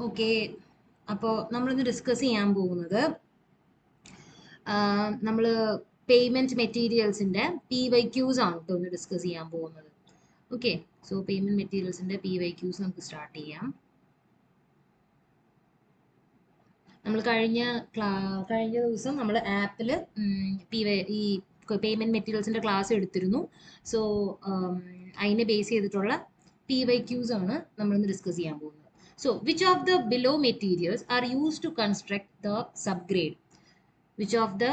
Okay, അപ്പോൾ നമ്മളിന്ന് discuss ചെയ്യാൻ പോകുന്നത് നമ്മൾ പേയ്മെന്റ് മെറ്റീരിയൽസിന്റെ PYQs ആണ് കേട്ടോ ഒന്ന് ഡിസ്കസ് ചെയ്യാൻ പോകുന്നത്. ഓക്കെ, സോ പേയ്മെന്റ് മെറ്റീരിയൽസിന്റെ PYQs നമുക്ക് സ്റ്റാർട്ട് ചെയ്യാം. നമ്മൾ കഴിഞ്ഞ ദിവസം നമ്മൾ ആപ്പിൽ ഈ പേയ്മെന്റ് മെറ്റീരിയൽസിന്റെ ക്ലാസ് എടുത്തിരുന്നു. സോ അതിനെ ബേസ് ചെയ്തിട്ടുള്ള PYQs ആണ് നമ്മളിന്ന് ഡിസ്കസ് ചെയ്യാൻ പോകുന്നത്. So, which of the below materials are used to construct the subgrade? Which of the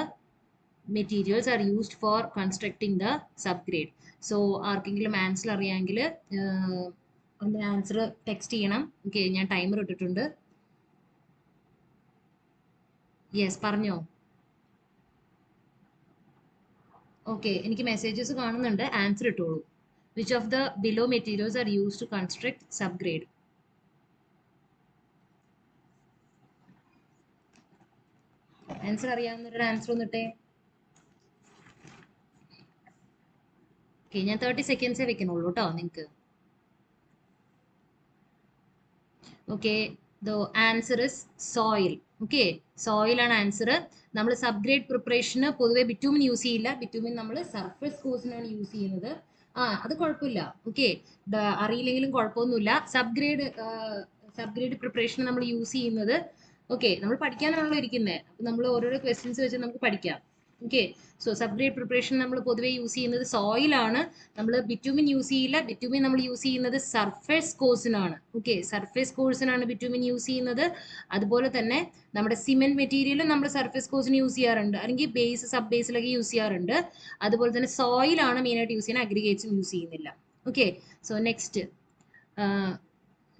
materials are used for constructing the subgrade? So, ആർക്കെങ്കിലും ആൻസർ അറിയാമെങ്കിൽ ഒന്ന് ആൻസർ ടെക്സ്റ്റ് ചെയ്യണം. ഓക്കെ, ഞാൻ ടൈമർ ഇട്ടിട്ടുണ്ട്. യെസ്, പറഞ്ഞോ. ഓക്കെ, എനിക്ക് മെസ്സേജസ് കാണുന്നുണ്ട്. Answer ഇട്ടോളൂ. Which of the below materials are used to construct subgrade? Answer അറിയാവുന്നവരുടെ ആൻസർ ഒന്നിട്ടെ. ഓക്കെ, ഞാൻ 30 സെക്കൻഡ്സേ വെക്കണുള്ളൂ കേട്ടോ നിങ്ങൾക്ക്. Okay, the answer is soil. Okay, soil ആണ് ആൻസർ. നമ്മൾ സബ്ഗ്രേഡ് പ്രിപ്പറേഷന് പൊതുവെ ബിറ്റ്യൂമിൻ യൂസ് ചെയ്യില്ല. ബിറ്റ്യൂമിൻ നമ്മൾ സർഫേസ് കോഴ്സിനാണ് യൂസ് ചെയ്യുന്നത്. അത് കുഴപ്പമില്ല. ഓക്കെ, അറിയില്ലെങ്കിലും കുഴപ്പമൊന്നുമില്ല. സബ്ഗ്രേഡ് പ്രിപ്പറേഷൻ നമ്മൾ യൂസ് ചെയ്യുന്നത്, ഓക്കെ, നമ്മൾ പഠിക്കാനാണല്ലോ ഇരിക്കുന്നത്. അപ്പം നമ്മൾ ഓരോരോ ക്വസ്റ്റ്യൻസ് വെച്ച് നമുക്ക് പഠിക്കാം. ഓക്കെ, സോ സബ്ഗ്രേഡ് പ്രിപ്പറേഷൻ നമ്മൾ പൊതുവെ യൂസ് ചെയ്യുന്നത് സോയിലാണ്. നമ്മൾ ബിറ്റ്യൂമിൻ യൂസ് ചെയ്യില്ല. ബിറ്റ്യൂമിൻ നമ്മൾ യൂസ് ചെയ്യുന്നത് സർഫേസ് കോഴ്സിനാണ്. ഓക്കെ, സർഫേസ് കോഴ്സിനാണ് ബിറ്റ്യൂമിൻ യൂസ് ചെയ്യുന്നത്. അതുപോലെ തന്നെ നമ്മുടെ സിമെന്റ് മെറ്റീരിയലും നമ്മൾ സർഫേസ് കോഴ്സിന് യൂസ് ചെയ്യാറുണ്ട്, അല്ലെങ്കിൽ ബേസ് സബ് ബേസിലൊക്കെ യൂസ് ചെയ്യാറുണ്ട്. അതുപോലെ തന്നെ സോയിലാണ് മെയിനായിട്ട് യൂസ് ചെയ്യുന്നത്, അഗ്രിഗേറ്റ്സും യൂസ് ചെയ്യുന്നില്ല. Okay, so next,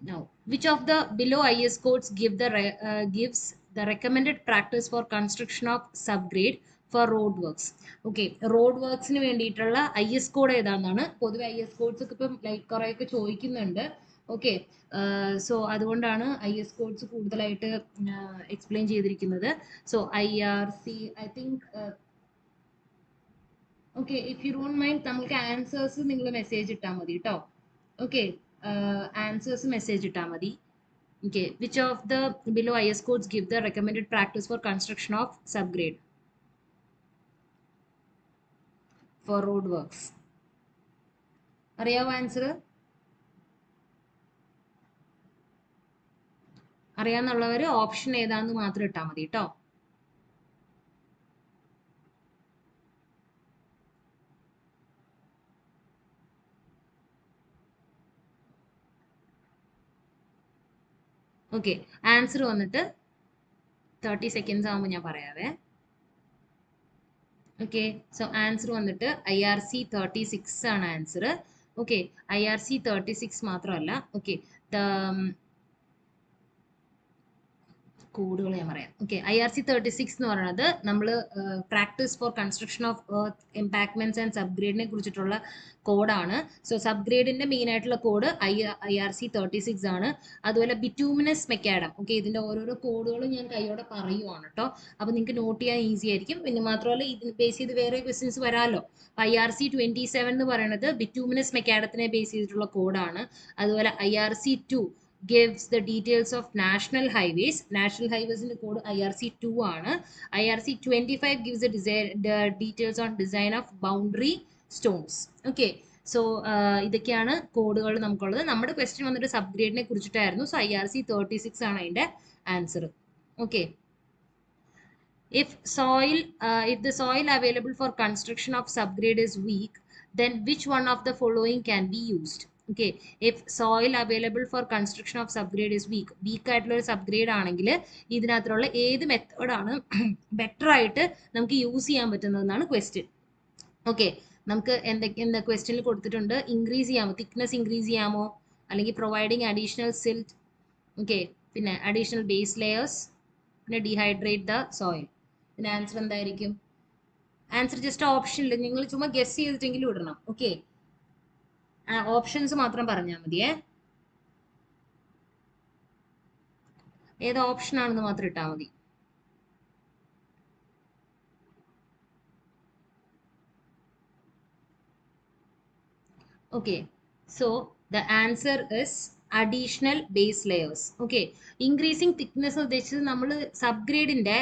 now which of the below IS codes gives the recommended practice for construction of subgrade for road works? Okay, road വർക്ക്സിന് വേണ്ടിയിട്ടുള്ള IS കോഡ് ഏതാണെന്നാണ്. പൊതുവെ IS കോഡ്സ് ഒക്കെ ഇപ്പം ലൈക്ക് കുറേയൊക്കെ ചോദിക്കുന്നുണ്ട്. ഓക്കെ, സോ അതുകൊണ്ടാണ് IS codes കൂടുതലായിട്ട് explain ചെയ്തിരിക്കുന്നത്. So IRC, I think, okay, if you don't mind നമുക്ക് ആൻസേഴ്സ് നിങ്ങൾ മെസ്സേജ് ഇട്ടാൽ മതി കേട്ടോ. ഓക്കെ, ആൻസേഴ്സ് മെസ്സേജ് ഇട്ടാൽ മതി. Okay, which of the below IS codes give the recommended practice for construction of subgrade for road works? അറിയാവോ answer? അറിയാന്നുള്ളവർ option ഏതാന്ന് മാത്രം ഇട്ടാൽ മതി കേട്ടോ. ഓക്കെ, ആൻസർ വന്നിട്ട് 30 സെക്കൻഡ്സ് ആകുമ്പോൾ ഞാൻ പറയാവേ. ഓക്കെ, സോ ആൻസർ വന്നിട്ട് IRC 36 ആണ് ആൻസർ. ഓക്കെ, IRC 36 മാത്രമല്ല. ഓക്കെ, കോഡുകൾ ഞാൻ പറയാം. ഓക്കെ, IRC 36 എന്ന് പറയുന്നത് നമ്മൾ practice for construction of earth embankments and സബ്ഗ്രേഡിനെ കുറിച്ചിട്ടുള്ള കോഡാണ്. സോ സബ്ഗ്രേഡിന്റെ മെയിൻ ആയിട്ടുള്ള കോഡ് IRC 36 ആണ്. അതുപോലെ ബിറ്റ്യൂമിനസ് മെക്കാഡം. ഓക്കെ, ഇതിന്റെ ഓരോരോ കോഡുകളും ഞാൻ കൈയോടെ പറയുവാണ് കേട്ടോ. അപ്പൊ നിങ്ങൾക്ക് നോട്ട് ചെയ്യാൻ ഈസി ആയിരിക്കും. പിന്നെ മാത്രമല്ല ഇതിന് ബേസ് ചെയ്ത് വേറെ ക്വസ്റ്റ്യൻസ് വരാമല്ലോ. IRC 27 എന്ന് പറയുന്നത് ബിറ്റ്യൂമിനസ് മെക്കാഡത്തിനെ ബേസ് ചെയ്തിട്ടുള്ള കോഡാണ്. അതുപോലെ IRC 2 gives the details of national highways. National highways in the code IRC 2 ആണ്. IRC 25 gives the details on design of boundary stones. Okay, so ഇതൊക്കെയാണ് കോഡുകൾ നമുക്കുള്ളത്. നമ്മുടെ ക്വസ്റ്റ്യൻ വന്നിട്ട് സബ്ഗ്രേഡിനെ കുറിച്ചിട്ടായിരുന്നു. സോ IRC 36 ആണ് അതിന്റെ answer. Okay, if the soil available for construction of subgrade is weak, then which one of the following can be used? Okay, if soil available for construction of subgrade is weak ആയിട്ടുള്ള ഒരു subgrade ആണെങ്കിൽ ഇതിനകത്തുള്ള ഏത് മെത്തേഡാണ് better ആയിട്ട് നമുക്ക് use ചെയ്യാൻ പറ്റുന്നതെന്നാണ് question. Okay, നമുക്ക് എന്താ ക്വസ്റ്റ്യനിൽ കൊടുത്തിട്ടുണ്ട്. ഇൻക്രീസ് ചെയ്യാമോ, തിക്നെസ് ഇൻക്രീസ് ചെയ്യാമോ, അല്ലെങ്കിൽ പ്രൊവൈഡിങ് അഡീഷണൽ സിൽറ്റ്, ഓക്കെ, പിന്നെ അഡീഷണൽ ബേസ് ലെയേഴ്സ്, പിന്നെ ഡീഹൈഡ്രേറ്റ് ദ സോയിൽ. പിന്നെ ആൻസർ എന്തായിരിക്കും? ആൻസർ ജസ്റ്റ് ഓപ്ഷനിൽ നിങ്ങൾ ചുമ്മാ ഗസ് ചെയ്തിട്ടെങ്കിലും ഇടണം. ഓക്കെ, ഓപ്ഷൻസ് മാത്രം പറഞ്ഞാൽ മതിയേ. ഏത് ഓപ്ഷൻ ആണെന്ന് മാത്രം ഇട്ടാൽ മതി. Okay, so the answer is additional base layers. Okay, increasing thickness ഉദ്ദേശിച്ചത് നമ്മൾ സബ്ഗ്രേഡിന്റെ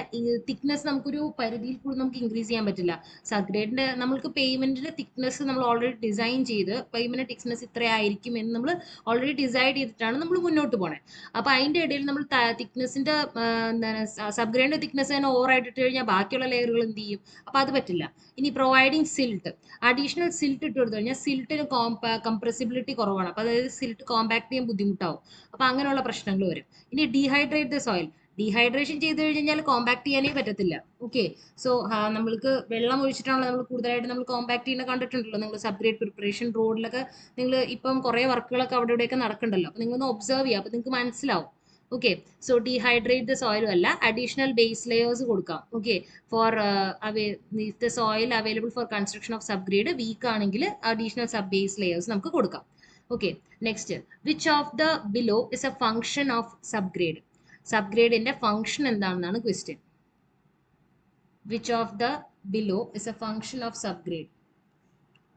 തിക്നെസ് നമുക്കൊരു പരിധിയിൽ കൂടുതൽ നമുക്ക് ഇൻക്രീസ് ചെയ്യാൻ പറ്റില്ല. സബ്ഗ്രേഡിന്റെ നമ്മൾക്ക് പേയ്മെന്റിന്റെ തിക്നെസ് നമ്മൾ ഓൾറെഡി ഡിസൈൻ ചെയ്ത് പേയ്മെന്റ് തിക്നെസ് ഇത്രയായിരിക്കും എന്ന് നമ്മൾ ഓൾറെഡി ഡിസൈഡ് ചെയ്തിട്ടാണ് നമ്മൾ മുന്നോട്ട് പോണേ. അപ്പൊ അതിന്റെ ഇടയിൽ നമ്മൾ തിക്നെസിന്റെ എന്താണ് സബ്ഗ്രേഡിന്റെ തിക്നെസ് തന്നെ ഓവർ ആയിട്ട് ഇട്ട് കഴിഞ്ഞാൽ ബാക്കിയുള്ള ലെയറുകൾ എന്ത് ചെയ്യും? അപ്പൊ അത് പറ്റില്ല. ഇനി പ്രൊവൈഡിങ് സിൽട്ട്, അഡീഷണൽ സിൽട്ട് ഇട്ട് കൊടുത്തു കഴിഞ്ഞാൽ സിൽട്ടിന് കംപ്രസിബിലിറ്റി കുറവാണ്. അപ്പൊ അതായത് സിൽട്ട് കോമ്പാക്ട് ചെയ്യാൻ ബുദ്ധിമുട്ടാവും. അപ്പൊ അങ്ങനെയുള്ള പ്രശ്നങ്ങൾ വരും. ഇനി ഡീഹൈഡ്രേറ്റ് ദ സോയിൽ, ഡീഹൈഡ്രേഷൻ ചെയ്ത് കഴിഞ്ഞാൽ കോമ്പാക്ട് ചെയ്യാനേ പറ്റത്തില്ല. ഓക്കെ, സോ നമ്മൾക്ക് വെള്ളം ഒഴിച്ചിട്ടാണല്ലോ നമ്മൾ കൂടുതലായിട്ട് നമ്മൾ കോമ്പാക്ട് ചെയ്യുന്ന കണ്ടിട്ടുണ്ടല്ലോ നിങ്ങൾ സബ്ഗ്രേഡ് പ്രിപ്പറേഷൻ റോഡിലൊക്കെ. നിങ്ങൾ ഇപ്പം കുറെ വർക്കുകളൊക്കെ അവിടെ ഇവിടെയൊക്കെ നടക്കണ്ടല്ലോ. അപ്പൊ നിങ്ങൾ ഒന്ന് ഒബ്സർവ് ചെയ്യുക, അപ്പൊ നിങ്ങൾക്ക് മനസ്സിലാവും. ഓക്കെ, സോ ഡീഹൈഡ്രേറ്റ് ദ സോയിലും അല്ല, അഡീഷണൽ ബേസ് ലെയേഴ്സ് കൊടുക്കാം. Okay, for the soil available for construction of subgrade weak ആണെങ്കിൽ അഡീഷണൽ സബ് ബേസ് ലെയേഴ്സ് നമുക്ക് കൊടുക്കാം. Okay, next, which of the below is a function of subgrade? സബ്ഗ്രേഡിന്റെ function എന്താണെന്നാണ് question. Which of the below is a function of subgrade?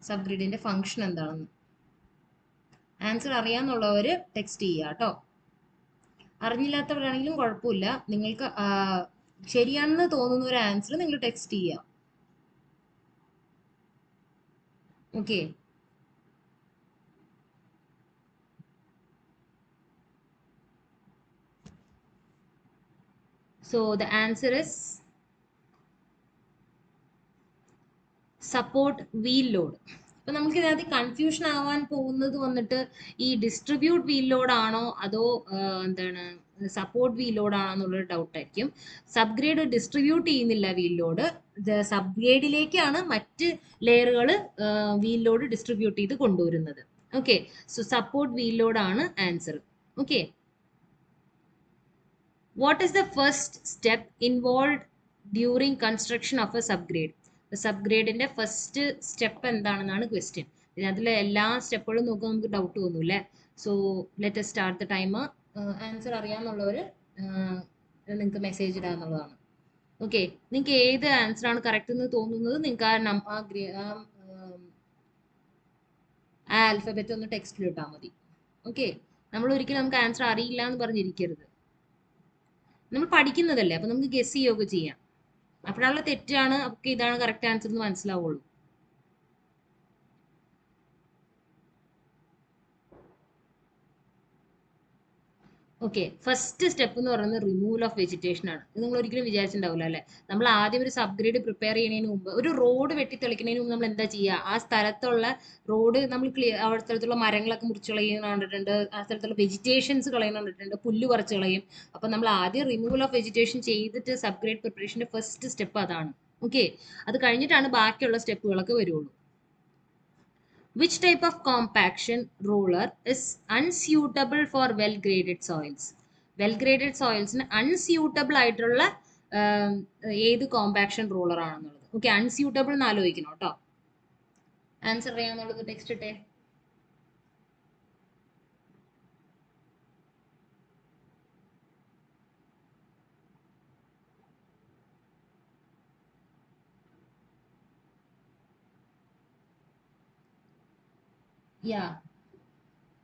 സബ്ഗ്രേഡിന്റെ function എന്താണെന്ന് answer അറിയാന്നുള്ളവര് text ചെയ്യുക കേട്ടോ. അറിഞ്ഞില്ലാത്തവരാണെങ്കിലും കുഴപ്പമില്ല, നിങ്ങൾക്ക് ശരിയാണെന്ന് തോന്നുന്ന ഒരു ആൻസർ നിങ്ങൾ ടെക്സ്റ്റ് ചെയ്യുക. Okay, so the answer is support wheel load. അപ്പൊ നമുക്ക് ഇതിനകത്ത് കൺഫ്യൂഷൻ ആവാൻ പോകുന്നത് വന്നിട്ട് ഈ ഡിസ്ട്രിബ്യൂട്ട് വീൽ ലോഡ് ആണോ അതോ എന്താണ് സപ്പോർട്ട് വീൽ ലോഡ് ആണോ എന്നുള്ളൊരു ഡൗട്ട് ആയിരിക്കും. സബ്ഗ്രേഡ് ഡിസ്ട്രിബ്യൂട്ട് ചെയ്യുന്നില്ല വീൽ ലോഡ്, സബ്ഗ്രേഡിലേക്കാണ് മറ്റ് ലെയറുകൾ വീൽ ലോഡ് ഡിസ്ട്രിബ്യൂട്ട് ചെയ്ത് കൊണ്ടുവരുന്നത്. Okay, so support wheel load ആണ് answer. Okay, what is the first step involve during construction of a subgrade? സബ്ഗ്രേഡിന്റെ ഫസ്റ്റ് സ്റ്റെപ്പ് എന്താണെന്നാണ് ക്വസ്റ്റ്യൻ. ഇതിനകത്തിലെ എല്ലാ സ്റ്റെപ്പുകളും നോക്കുമ്പോൾ നമുക്ക് ഡൗട്ട് തോന്നും അല്ലേ. So let start the time. Answer അറിയാന്നുള്ളവർ നിങ്ങൾക്ക് മെസ്സേജ് ഇടാന്നുള്ളതാണ്. ഓക്കെ, നിങ്ങൾക്ക് ഏത് ആൻസർ ആണ് കറക്റ്റ് എന്ന് തോന്നുന്നത് നിങ്ങൾക്ക് ആ ആൽഫബറ്റ് ഒന്ന് ടെക്സ്റ്റിൽ ഇട്ടാൽ മതി. ഓക്കെ, നമ്മൾ ഒരിക്കലും നമുക്ക് ആൻസർ അറിയില്ല എന്ന് പറഞ്ഞിരിക്കരുത്. നമ്മൾ പഠിക്കുന്നതല്ലേ, അപ്പൊ നമുക്ക് ഗസ് ചെയ്യുകയൊക്കെ ചെയ്യാം. അപ്പോഴുള്ള തെറ്റാണ് ഒക്കെ ഇതാണ് കറക്റ്റ് ആൻസർ എന്ന് മനസ്സിലാവുള്ളൂ. ഓക്കെ, ഫസ്റ്റ് സ്റ്റെപ്പ് എന്ന് പറയുന്നത് റിമൂവൽ ഓഫ് വെജിറ്റേഷൻ ആണ്. ഇത് നിങ്ങൾ ഒരിക്കലും വിചാരിച്ചിട്ടുണ്ടാവില്ല അല്ലെ. നമ്മൾ ആദ്യം ഒരു സബ്ഗ്രേഡ് പ്രിപ്പയർ ചെയ്യുന്നതിന് മുമ്പ്, ഒരു റോഡ് വെട്ടി തെളിക്കുന്നതിന് മുമ്പ് നമ്മൾ എന്താ ചെയ്യുക? ആ സ്ഥലത്തുള്ള റോഡ് നമ്മൾ ആ സ്ഥലത്തുള്ള മരങ്ങളൊക്കെ മുറിച്ച് കളയുന്ന കണ്ടിട്ടുണ്ട്, ആ സ്ഥലത്തുള്ള വെജിറ്റേഷൻസ് കളയുന്ന കണ്ടിട്ടുണ്ട്, പുല്ല് പറിച്ച് കളയും. അപ്പൊ നമ്മൾ ആദ്യം റിമൂവൽ ഓഫ് വെജിറ്റേഷൻ ചെയ്തിട്ട് സബ്ഗ്രേഡ് പ്രിപ്പറേഷന്റെ ഫസ്റ്റ് സ്റ്റെപ്പ് അതാണ്. ഓക്കെ, അത് കഴിഞ്ഞിട്ടാണ് ബാക്കിയുള്ള സ്റ്റെപ്പുകളൊക്കെ വരുള്ളൂ. Which type of compaction roller is unsuitable for well-graded soils? Well-graded soilsന് unsuitable ആയിട്ടുള്ള ഏത് കോമ്പാക്ഷൻ റോളർ ആണെന്നുള്ളത്. ഓക്കെ, അൺസ്യൂട്ടബിൾ എന്ന് ആലോചിക്കണം കേട്ടോ. ആൻസർ അറിയാന്നുള്ളത് ടെക്സ്റ്റ് ഇട്ടേ.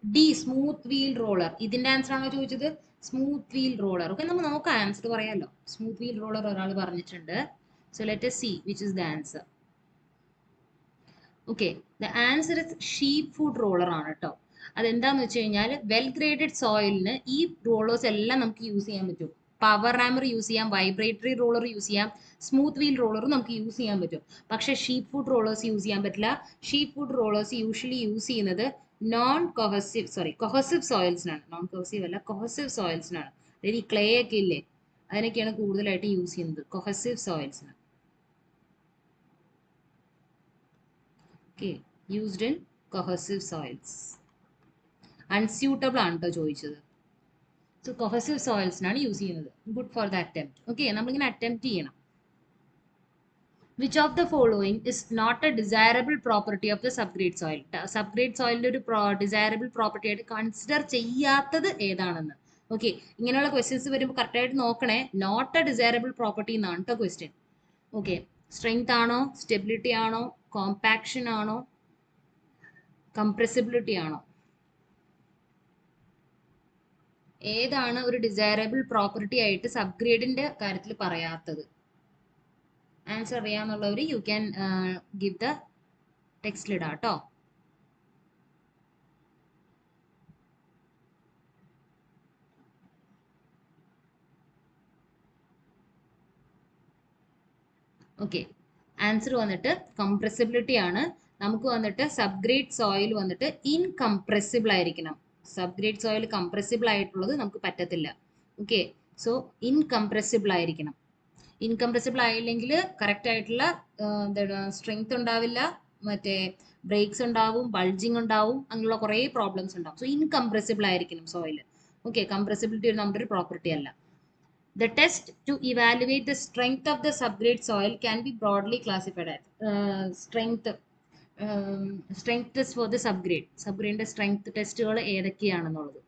D, smooth wheel roller. ഇതിന്റെ ആൻസർ ആണോ ചോദിച്ചത്? Smooth wheel roller. ഓക്കെ, നമ്മൾ നോക്കാം, ആൻസർ പറയാമല്ലോ. സ്മൂത്ത് വീൽ റോളർ ഒരാൾ പറഞ്ഞിട്ടുണ്ട്. So let us see which is the answer. Okay, the answer is sheep food roller ആണ് കേട്ടോ. അതെന്താന്ന് വെച്ച് കഴിഞ്ഞാൽ വെൽ ഗ്രേഡഡ് സോയിലിന് ഈ റോളേഴ്സ് എല്ലാം നമുക്ക് യൂസ് ചെയ്യാൻ പറ്റും. പവർ റാമർ യൂസ് ചെയ്യാം, വൈബ്രേറ്ററി റോളർ യൂസ് ചെയ്യാം, സ്മൂത്ത് വീൽ റോളർ നമുക്ക് യൂസ് ചെയ്യാൻ പറ്റും. പക്ഷെ ഷീപ്പ് ഫുഡ് റോളേഴ്സ് യൂസ് ചെയ്യാൻ പറ്റില്ല. Sheep foot rollers usually use ചെയ്യുന്നത് കൊഹസീവ് സോയിൽസിനാണ്. നോൺ കൊഹസീവ് അല്ല, കൊഹസീവ് സോയിൽസിനാണ്. അതായത് ഈ ക്ലേ ഒക്കെ ഇല്ലേ, അതിനൊക്കെയാണ് കൂടുതലായിട്ട് യൂസ് ചെയ്യുന്നത്, കൊഹസീവ് സോയിൽസിന്. Okay, used in cohesive soils. Unsuitable ആണ് കേട്ടോ ചോദിച്ചത്. സോ cohesive soilsനാണ് യൂസ് ചെയ്യുന്നത്. Good for the attempt. Okay, നമ്മളിങ്ങനെ attempt ചെയ്യണം. Which of the following is not a desirable property of the subgrade soil? Subgrade soilന്റെ ഒരു desirable property ആയിട്ട് consider ചെയ്യാത്തത് ഏതാണെന്ന്. ഓക്കെ, ഇങ്ങനെയുള്ള ക്വസ്റ്റ്യൻസ് വരുമ്പോൾ കറക്റ്റായിട്ട് നോക്കണേ. നോട്ട് എ ഡിസൈറബിൾ പ്രോപ്പർട്ടി എന്നാണ് കേട്ടോ ക്വസ്റ്റ്യൻ. ഓക്കെ, സ്ട്രെങ്ത് ആണോ, സ്റ്റെബിലിറ്റി ആണോ, കോമ്പാക്ഷൻ ആണോ, കംപ്രസിബിലിറ്റി ആണോ? ഏതാണ് ഒരു ഡിസൈറബിൾ പ്രോപ്പർട്ടി ആയിട്ട് സബ്ഗ്രേഡിന്റെ കാര്യത്തിൽ പറയാത്തത്? ആൻസർ അറിയാന്നുള്ളവർ യു ക്യാൻ ഗിവ് ദ ടെക്സ്റ്റിലിടാം കേട്ടോ. ഓക്കെ, ആൻസർ വന്നിട്ട് കംപ്രസിബിലിറ്റി ആണ്. നമുക്ക് വന്നിട്ട് സബ്ഗ്രേഡ് സോയിൽ വന്നിട്ട് ഇൻകംപ്രസിബിൾ ആയിരിക്കണം. സബ്ഗ്രേഡ് സോയിൽ കംപ്രസിബിൾ ആയിട്ടുള്ളത് നമുക്ക് പറ്റത്തില്ല. ഓക്കെ, സോ ഇൻകംപ്രസിബിൾ ആയിരിക്കണം. ഇൻകംപ്രസിബിൾ ആയില്ലെങ്കിൽ കറക്റ്റ് ആയിട്ടുള്ള എന്താണ് സ്ട്രെങ്ത് ഉണ്ടാവില്ല, മറ്റേ ബ്രേക്സ് ഉണ്ടാവും, ബൾജിങ് ഉണ്ടാവും, അങ്ങനെയുള്ള കുറേ പ്രോബ്ലംസ് ഉണ്ടാവും. സോ ഇൻകംപ്രസിബിൾ ആയിരിക്കണം സോയിൽ. ഓക്കെ, കംപ്രസിബിലിറ്റി നമ്മുടെ ഒരു പ്രോപ്പർട്ടി അല്ല. The test to evaluate the strength of the subgrade soil can be broadly classified as strength test for the subgrade. Subgrade strength ടെസ്റ്റുകൾ ഏതൊക്കെയാണെന്നുള്ളത്.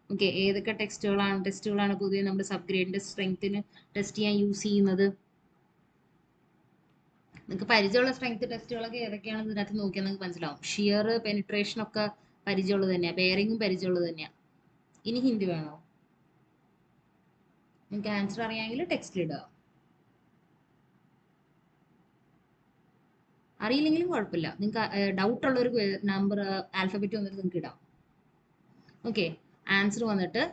ഓക്കെ, ഏതൊക്കെ ടെസ്റ്റുകളാണ് പൊതുവെ നമ്മുടെ സബ്ഗ്രേഡിന്റെ സ്ട്രെങ്ത്തിന് ടെസ്റ്റ് ചെയ്യാൻ യൂസ് ചെയ്യുന്നത്? നിങ്ങൾക്ക് പരിചയമുള്ള സ്ട്രെങ്ത് ടെസ്റ്റുകളൊക്കെ ഏതൊക്കെയാണെന്ന് ഇതിനകത്ത് നോക്കിയാൽ നിങ്ങൾക്ക് മനസ്സിലാവും. ഷിയർ, പെനിട്രേഷൻ ഒക്കെ പരിചയമുള്ളത് തന്നെയാണ്, ബെയറിങ്ങും പരിചയമുള്ളത് തന്നെയാണ്. ഇനി ഹിന്ദി വേണോ? നിങ്ങൾക്ക് ആൻസർ അറിയാമെങ്കിൽ ടെക്സ്റ്റിൽ ഇടുക, അറിയില്ലെങ്കിലും കുഴപ്പമില്ല. നിങ്ങൾക്ക് ഡൗട്ട് ഉള്ള ഒരു നമ്പർ ആൽഫബറ്റ് വന്നിട്ട് നിങ്ങൾക്ക് ഇടാം. ഓക്കെ, ആൻസർ വന്നിട്ട്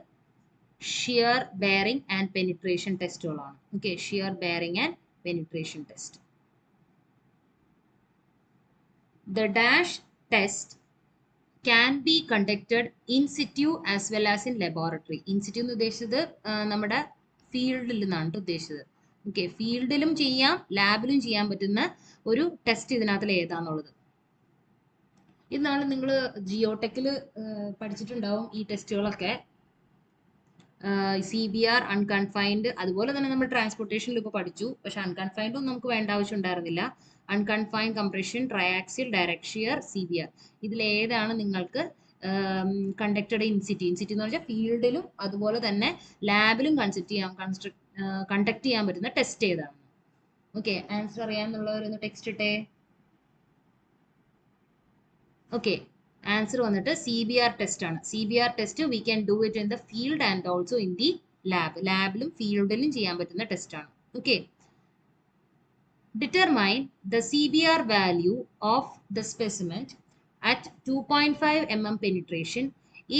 ഷിയർ, ബെയറിംഗ് ആൻഡ് പെനിട്രേഷൻ ടെസ്റ്റുകളാണ്. Okay, shear, bearing and penetration test. The dash test can be conducted in situ as well as in laboratory. In situ എന്ന് ഉദ്ദേശിച്ചത് നമ്മുടെ ഫീൽഡിൽ നിന്നാണ് ഉദ്ദേശിച്ചത്. ഓക്കെ, ഫീൽഡിലും ചെയ്യാം, ലാബിലും ചെയ്യാൻ പറ്റുന്ന ഒരു ടെസ്റ്റ് ഇതിനകത്തിൽ ഏതാന്നുള്ളത്. ഇത് നിങ്ങൾ ജിയോടെക്കിൽ പഠിച്ചിട്ടുണ്ടാവും ഈ ടെസ്റ്റുകളൊക്കെ. CBR, അൺകൺഫൈൻഡ്, അതുപോലെ തന്നെ നമ്മൾ ട്രാൻസ്പോർട്ടേഷനിൽ ഇപ്പോൾ പഠിച്ചു. പക്ഷെ അൺകൺഫൈൻഡും നമുക്ക് വേണ്ട ആവശ്യം ഉണ്ടായിരുന്നില്ല. Unconfined compression, triaxial, direct shear, CBR, ഇതിലേതാണ് നിങ്ങൾക്ക് കണ്ടക്റ്റഡ് ഇൻസിറ്റി? ഇൻസിറ്റി എന്ന് പറഞ്ഞാൽ ഫീൽഡിലും അതുപോലെ തന്നെ ലാബിലും കണ്ടക്ട് ചെയ്യാൻ പറ്റുന്ന ടെസ്റ്റ് ഏതാണ്? ഓക്കെ, ആൻസർ അറിയാമെന്നുള്ളവരൊന്ന് ടെക്സ്റ്റ് ഇട്ടേ. ഓക്കെ, ആൻസർ വന്നിട്ട് CBR ടെസ്റ്റ് ആണ്. CBR test we can do it in the field and also in the lab. ലാബിലും ഫീൽഡിലും ചെയ്യാൻ പറ്റുന്ന ടെസ്റ്റ് ആണ്. Okay, determine the CBR value of the specimen at 2.5 mm penetration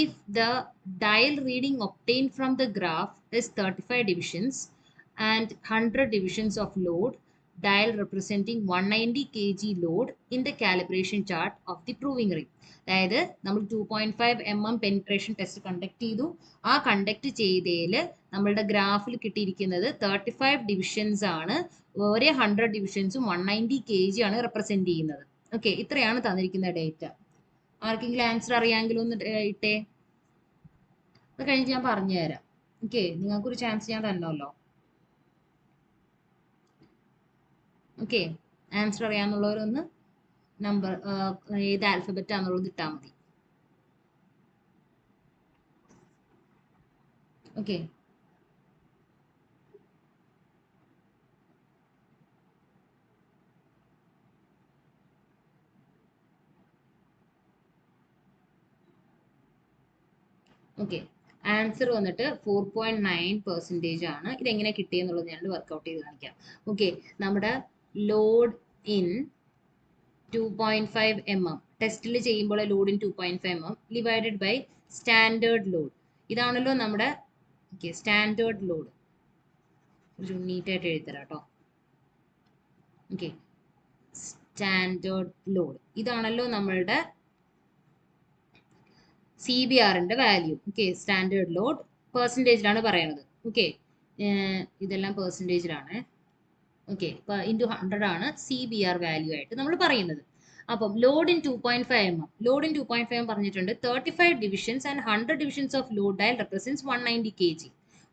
if the dial reading obtained from the graph is 35 divisions and 100 divisions of load, dial representing 190 kg load in the calibration chart of the proving ring. അതായത് നമ്മൾ 2.5 mm penetration test conduct ചെയ്തു. ആ conduct ചെയ്തതിൽ നമ്മളുടെ ഗ്രാഫിൽ കിട്ടിയിരിക്കുന്നത് 35 divisions ആണ്. ഓരോ 100 ഡിവിഷൻസും 190 kg ആണ് റെപ്രസെന്റ് ചെയ്യുന്നത്. ഓക്കെ, ഇത്രയാണ് തന്നിരിക്കുന്ന ഡേറ്റ. ആർക്കെങ്കിലും ആൻസർ അറിയാമെങ്കിലും ഒന്ന് ഇട്ടേ. അത് കഴിഞ്ഞ് ഞാൻ പറഞ്ഞുതരാം. ഓക്കെ, നിങ്ങൾക്കൊരു ചാൻസ് ഞാൻ തന്നല്ലോ. ഓക്കെ, ആൻസർ അറിയാമെന്നുള്ളവരൊന്ന് നമ്പർ ഏത് ആൽഫബറ്റ് ആണെന്നുള്ളത് ഇട്ടാൽ മതി. ഓക്കെ, ഓക്കെ, ആൻസർ വന്നിട്ട് 4.9% ആണ്. ഇതെങ്ങനെ കിട്ടിയെന്നുള്ളത് ഞാൻ വർക്ക്ഔട്ട് ചെയ്ത് കാണിക്കാം. ഓക്കെ, നമ്മുടെ ലോഡ് ഇൻ 2.5 mm ടെസ്റ്റിൽ ചെയ്യുമ്പോൾ load in 2.5 mm divided by standard load. ഇതാണല്ലോ നമ്മുടെ സ്റ്റാൻഡേർഡ് ലോഡ്. ഒരു നീറ്റായിട്ട് എഴുതരാം കേട്ടോ. ഓക്കെ, സ്റ്റാൻഡേർഡ് ലോഡ് ഇതാണല്ലോ നമ്മളുടെ CBRന്റെ വാല്യൂ. ഓക്കെ, സ്റ്റാൻഡേർഡ് ലോഡ് പെർസെൻറ്റേജിലാണ് പറയുന്നത്. ഓക്കെ, ഇതെല്ലാം പെർസെൻറ്റേജിലാണ്. ഓക്കെ, ഇൻറ്റു 100 ആണ് CBR വാല്യൂ ആയിട്ട് നമ്മൾ പറയുന്നത്. അപ്പം load in 2.5 mm, load in 2.5 mm പറഞ്ഞിട്ടുണ്ട് 35 divisions and 100 divisions of load dial represents 190 kg.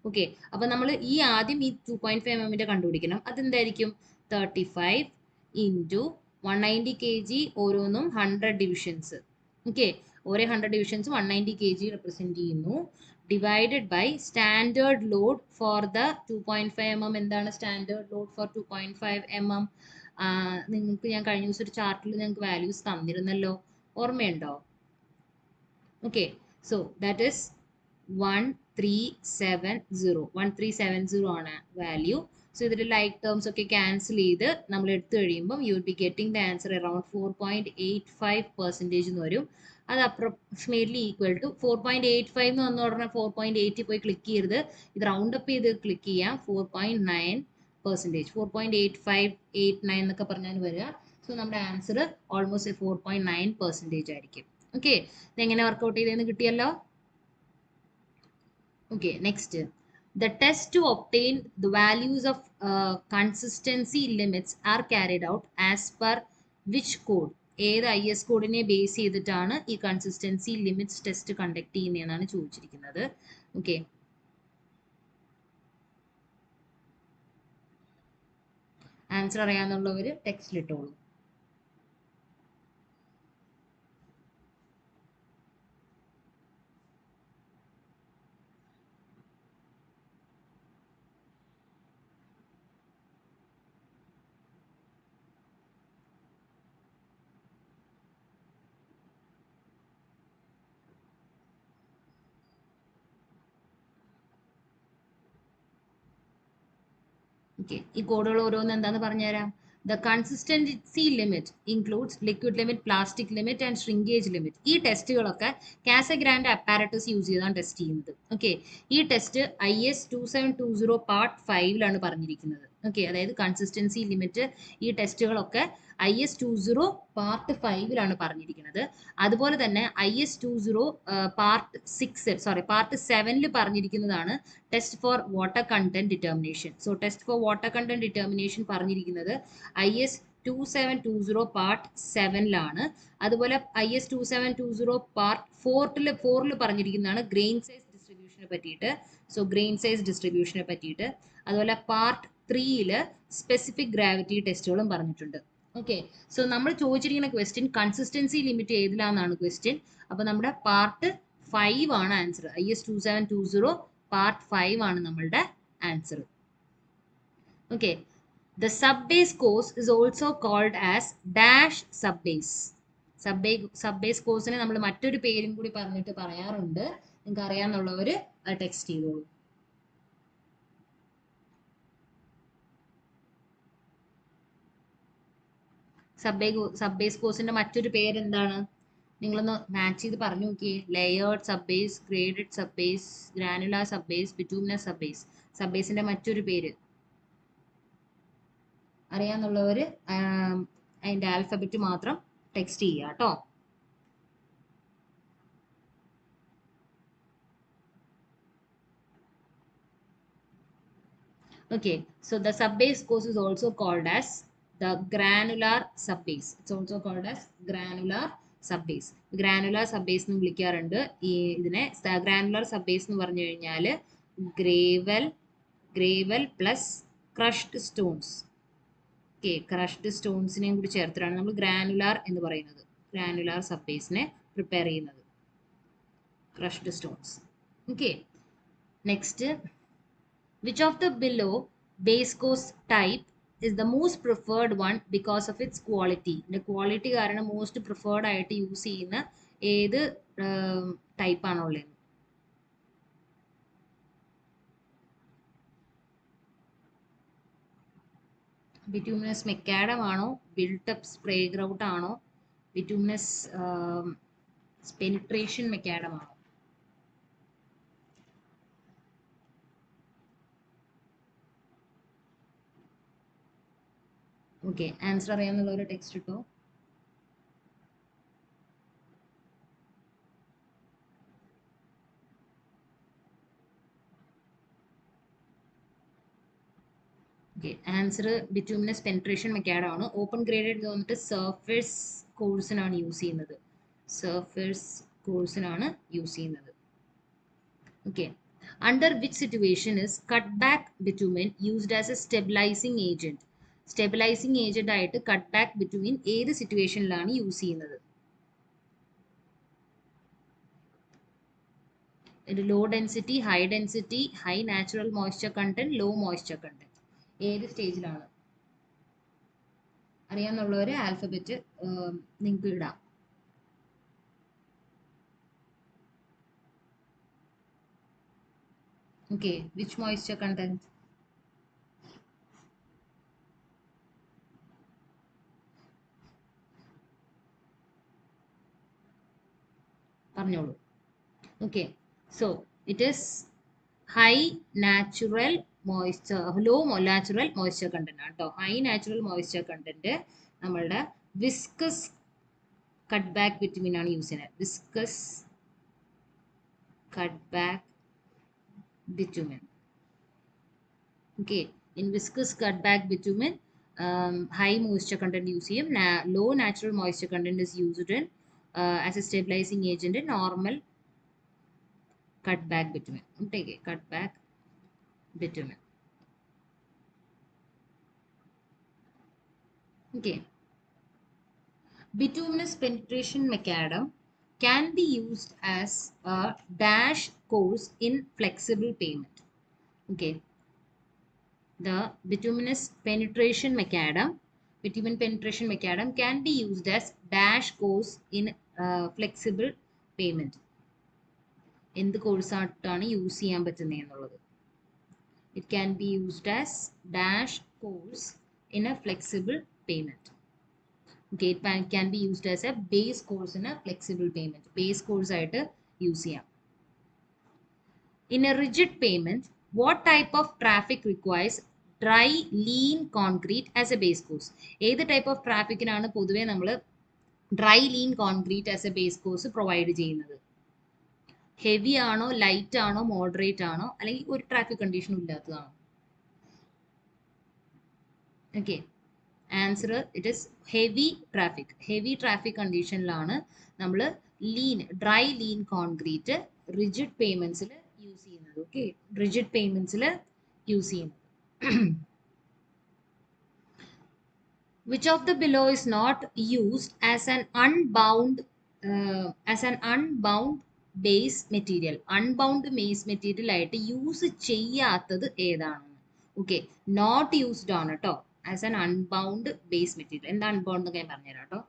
Okay, അപ്പം നമ്മൾ ആദ്യം ഈ 2.5 mm കണ്ടുപിടിക്കണം. അതെന്തായിരിക്കും? 35 ഇൻറ്റു 190 kg, ഓരോന്നും 100 ഡിവിഷൻസ്. ഓക്കെ, ഓരോ 100 ഡിവിഷൻസ് 190 kg റെപ്രസെന്റ് ചെയ്യുന്നു. Divided by standard load for the 2.5 mm. എന്താണ് സ്റ്റാൻഡേർഡ് ലോഡ് ഫോർ 2.5 mm? നിങ്ങൾക്ക് ഞാൻ കഴിഞ്ഞ ദിവസം ഒരു ചാർട്ടിൽ നിങ്ങൾക്ക് വാല്യൂസ് തന്നിരുന്നല്ലോ, ഓർമ്മയുണ്ടോ? ഓക്കെ, സോ ദാറ്റ് ഈസ് 1370 1370 ആണ് വാല്യൂ. സോ ഇതിൽ ലൈക്ക് ടേംസ് ഒക്കെ ക്യാൻസൽ ചെയ്ത് നമ്മൾ എടുത്തു കഴിയുമ്പം you will be getting the answer around 4.85% എന്ന് വരും. അത് അപ്രോക്സിമേറ്റ്ലി ഈക്വൽ ടു 4.85 എന്ന് വന്ന ഉടനെ 4.80 പോയി ക്ലിക്ക് ചെയ്യരുത്. ഇത് റൗണ്ട് അപ്പ് ചെയ്ത് ക്ലിക്ക് ചെയ്യാം. 4.9%, 4.8589 എന്നൊക്കെ പറഞ്ഞാൽ വരിക. സോ നമ്മുടെ ആൻസർ ഓൾമോസ്റ്റ് 4.9% ആയിരിക്കും. ഓക്കെ, ഇതെങ്ങനെ വർക്കൗട്ട് ചെയ്തതെന്ന് കിട്ടിയല്ലോ. Okay, next. The test to obtain the values of consistency limits are carried out as per which code? ഏത് IS കോഡിനെ ബേസ് ചെയ്തിട്ടാണ് ഈ കൺസിസ്റ്റൻസി ലിമിറ്റ്സ് ടെസ്റ്റ് കണ്ടക്ട് ചെയ്യുന്നതെന്നാണ് ചോദിച്ചിരിക്കുന്നത്. ഓക്കെ, ആൻസർ അറിയാന്നുള്ളവർ ടെക്സ്റ്റിലിട്ടോളൂ. ഓക്കെ, ഈ കോഡുകൾ ഓരോന്ന് എന്താന്ന് പറഞ്ഞുതരാം. The consistency limit includes liquid limit, plastic limit and shrinkage limit. ഈ ടെസ്റ്റുകളൊക്കെ കാസഗ്രാൻഡ് അപ്പാരറ്റസ് യൂസ് ചെയ്താണ് ടെസ്റ്റ് ചെയ്യുന്നത്. ഓക്കെ, ഈ ടെസ്റ്റ് IS 2720 പാർട്ട് 5 പറഞ്ഞിരിക്കുന്നത്. ഓക്കെ, അതായത് കൺസിസ്റ്റൻസി ലിമിറ്റ് ഈ ടെസ്റ്റുകളൊക്കെ IS 20 പാർട്ട് 5 പറഞ്ഞിരിക്കുന്നത്. അതുപോലെ തന്നെ IS 20 പാർട്ട് 7 പറഞ്ഞിരിക്കുന്നതാണ് test for water content determination. So test for water content determination പറഞ്ഞിരിക്കുന്നത് IS 2720 പാർട്ട് 7 അതുപോലെ IS 2720 പാർട്ട് 4 പറഞ്ഞിരിക്കുന്നതാണ് ഗ്രെയിൻ സൈസ് ഡിസ്ട്രിബ്യൂഷനെ പറ്റിയിട്ട്. സോ ഗ്രെയിൻ സൈസ് ഡിസ്ട്രിബ്യൂഷനെ പറ്റിയിട്ട്. അതുപോലെ പാർട്ട് 3 സ്പെസിഫിക് ഗ്രാവിറ്റി ടെസ്റ്റുകളും പറഞ്ഞിട്ടുണ്ട്. ഓക്കെ, സോ നമ്മൾ ചോദിച്ചിരിക്കുന്ന ക്വസ്റ്റ്യൻ കൺസിസ്റ്റൻസി ലിമിറ്റ് ഏതിലാന്നാണ് ക്വസ്റ്റ്യൻ. അപ്പൊ നമ്മുടെ പാർട്ട് 5 ആണ് ആൻസർ. IS 2720 പാർട്ട് 5 ആണ് നമ്മളുടെ answer. Okay, the subbase course is also called as dash subbase. subbase കോഴ്സിനെ നമ്മൾ മറ്റൊരു പേരും കൂടി പറഞ്ഞിട്ട് പറയാറുണ്ട്. നിങ്ങൾക്ക് അറിയാന്നുള്ളവർ ടെക്സ്റ്റ് ചെയ്തോളൂ. സബ്ബേസ് കോഴ്സിന്റെ മറ്റൊരു പേര് എന്താണ്? നിങ്ങളൊന്ന് മാച്ച് ചെയ്ത് പറഞ്ഞു നോക്കിയേ. Layered subbase, graded subbase, granular subbase, bituminous subbase. സബ്ബേസിന്റെ മറ്റൊരു പേര് അറിയാന്നുള്ളവർ അതിന്റെ ആൽഫബറ്റ് മാത്രം ടെക്സ്റ്റ് ചെയ്യുക കേട്ടോ. Okay, so the subbase course is also called as the granular subbase. It's also called as granular subbase. Granular subbase എന്ന് വിളിക്കാറുണ്ട്. ഈ ഇതിനെ granular subbase എന്ന് പറഞ്ഞു കഴിഞ്ഞാൽ gravel plus crushed stones. Okay, crushed സ്റ്റോൺസിനെയും കൂടി ചേർത്തിട്ടാണ് നമ്മൾ ഗ്രാനുലാർ എന്ന് പറയുന്നത്. ഗ്രാനുലാർ സബ്ബേസിനെ പ്രിപ്പയർ ചെയ്യുന്നത് crushed stones. Okay, next. Which of the below base course type is the most preferred one because of its quality? The quality കാരണം most preferred ആയിട്ട് യൂസ് ചെയ്യുന്ന ഏത് ടൈപ്പ് ആണുള്ളത്? ബിറ്റ്യൂമിനസ് മെക്കാഡം ആണോ, ബിൽട്ട് അപ്പ് സ്പ്രേ ഗ്രൗട്ട് ആണോ, ബിറ്റ്യൂമിനസ് penetration macadam ആണോ? Okay, answer അറിയാമെന്നുള്ളവർ text ഇട്ടോ. Okay, answer ബിറ്റ്യൂമിനസ് penetration macadam ആണ്. ഓപ്പൺ ഗ്രേഡഡ് വന്നിട്ട് സർഫേസ് കോഴ്സിനാണ് യൂസ് ചെയ്യുന്നത്. സർഫേസ് കോഴ്സിനാണ് യൂസ് ചെയ്യുന്നത്. Okay, under which situation is cutback bitumen used as a stabilizing agent? Stabilizing agent ആയിട്ട് cut back between ഏത് സിറ്റുവേഷനിലാണ് use ചെയ്യുന്നത്? Low density, high density, high natural moisture content, low moisture content. ഏത് സ്റ്റേജിലാണ്? അറിയാന്നുള്ളവർ alphabet നിങ്ങൾക്ക് ഇടാം. Okay, which moisture content? പറഞ്ഞോളൂ. Okay, so it is high natural moisture, low natural moisture content ആണ് കേട്ടോ. High natural moisture content നമ്മളുടെ viscous cutback bitumen ആണ് use ചെയ്യുന്നത്. Viscous cutback bitumen. Okay, in viscous cutback bitumen, high moisture content use ചെയ്യും. Low natural moisture content is used in as a stabilizing agent in normal cutback bitumen. Take it, cutback bitumen. Okay. Bituminous penetration macadam can be used as a dash course in flexible pavement. Okay. The bitumen penetration macadam can be used as dash course in flexible pavement. എന്ത് കോഴ്സായിട്ടാണ് use ചെയ്യാൻ പറ്റുന്നത് എന്നുള്ളത്. It can be used as dash course in a flexible pavement. Okay, it can be used as a base course in a flexible pavement. Base course ആയിട്ട് use ചെയ്യാം. In a rigid pavement, what type of traffic requires dry lean concrete as a base course? ഏത് type of trafficനാണ് പൊതുവെ നമ്മൾ dry lean concrete as a base course provide ചെയ്യുന്നത്? Heavy ആണോ, light ആണോ, moderate ആണോ, അല്ലെങ്കിൽ ഒരു ട്രാഫിക് കണ്ടീഷനും ഇല്ലാത്തതാണോ? Okay, answer it is heavy traffic. Heavy traffic കണ്ടീഷനിലാണ് നമ്മൾ ഡ്രൈ ലീൻ കോൺക്രീറ്റ് റിജിഡ് പേയ്മെന്റ്സിൽ യൂസ് ചെയ്യുന്നത്. ഓക്കെ, റിജിഡ് പേയ്മെന്റ്സിൽ യൂസ് ചെയ്യുന്നത്. Which of the below is not used as an unbound base material? Unbound base material ആയിട്ട് use ചെയ്യാത്തത് ഏതാണ്? Okay, not used ആണ് കേട്ടോ as an unbound base material. എന്താ അൺബൗണ്ട് എന്നൊക്കെ ഞാൻ പറഞ്ഞുതരാം കേട്ടോ.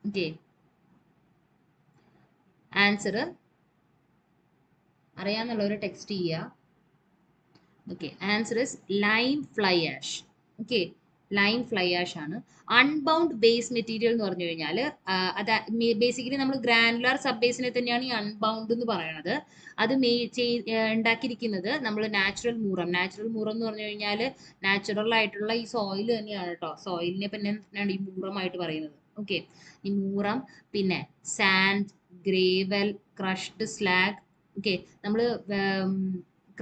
ഓക്കെ, ആൻസർ അറിയാന്നുള്ളവർ ടെക്സ്റ്റ് ചെയ്യുക. Okay, answer is lime fly ash. Okay, lime fly ash ആണ്. അൺബൗണ്ട് ബേസ് മെറ്റീരിയൽ എന്ന് പറഞ്ഞു കഴിഞ്ഞാൽ അത് ബേസിക്കലി നമ്മൾ ഗ്രാനുലാർ സബ് ബേസിനെ തന്നെയാണ് ഈ അൺബൗണ്ട് എന്ന് പറയുന്നത്. അത് ഉണ്ടാക്കിയിരിക്കുന്നത് നമ്മൾ നാച്ചുറൽ മൂറം എന്ന് പറഞ്ഞു കഴിഞ്ഞാൽ നാച്ചുറൽ ആയിട്ടുള്ള ഈ സോയിൽ തന്നെയാണ് കേട്ടോ. സോയിലിനെ തന്നെയാണ് ഈ മൂറമായിട്ട് പറയുന്നത്. ഓക്കെ, ഈ മൂറം, പിന്നെ sand, gravel, crushed slag. Okay, നമ്മൾ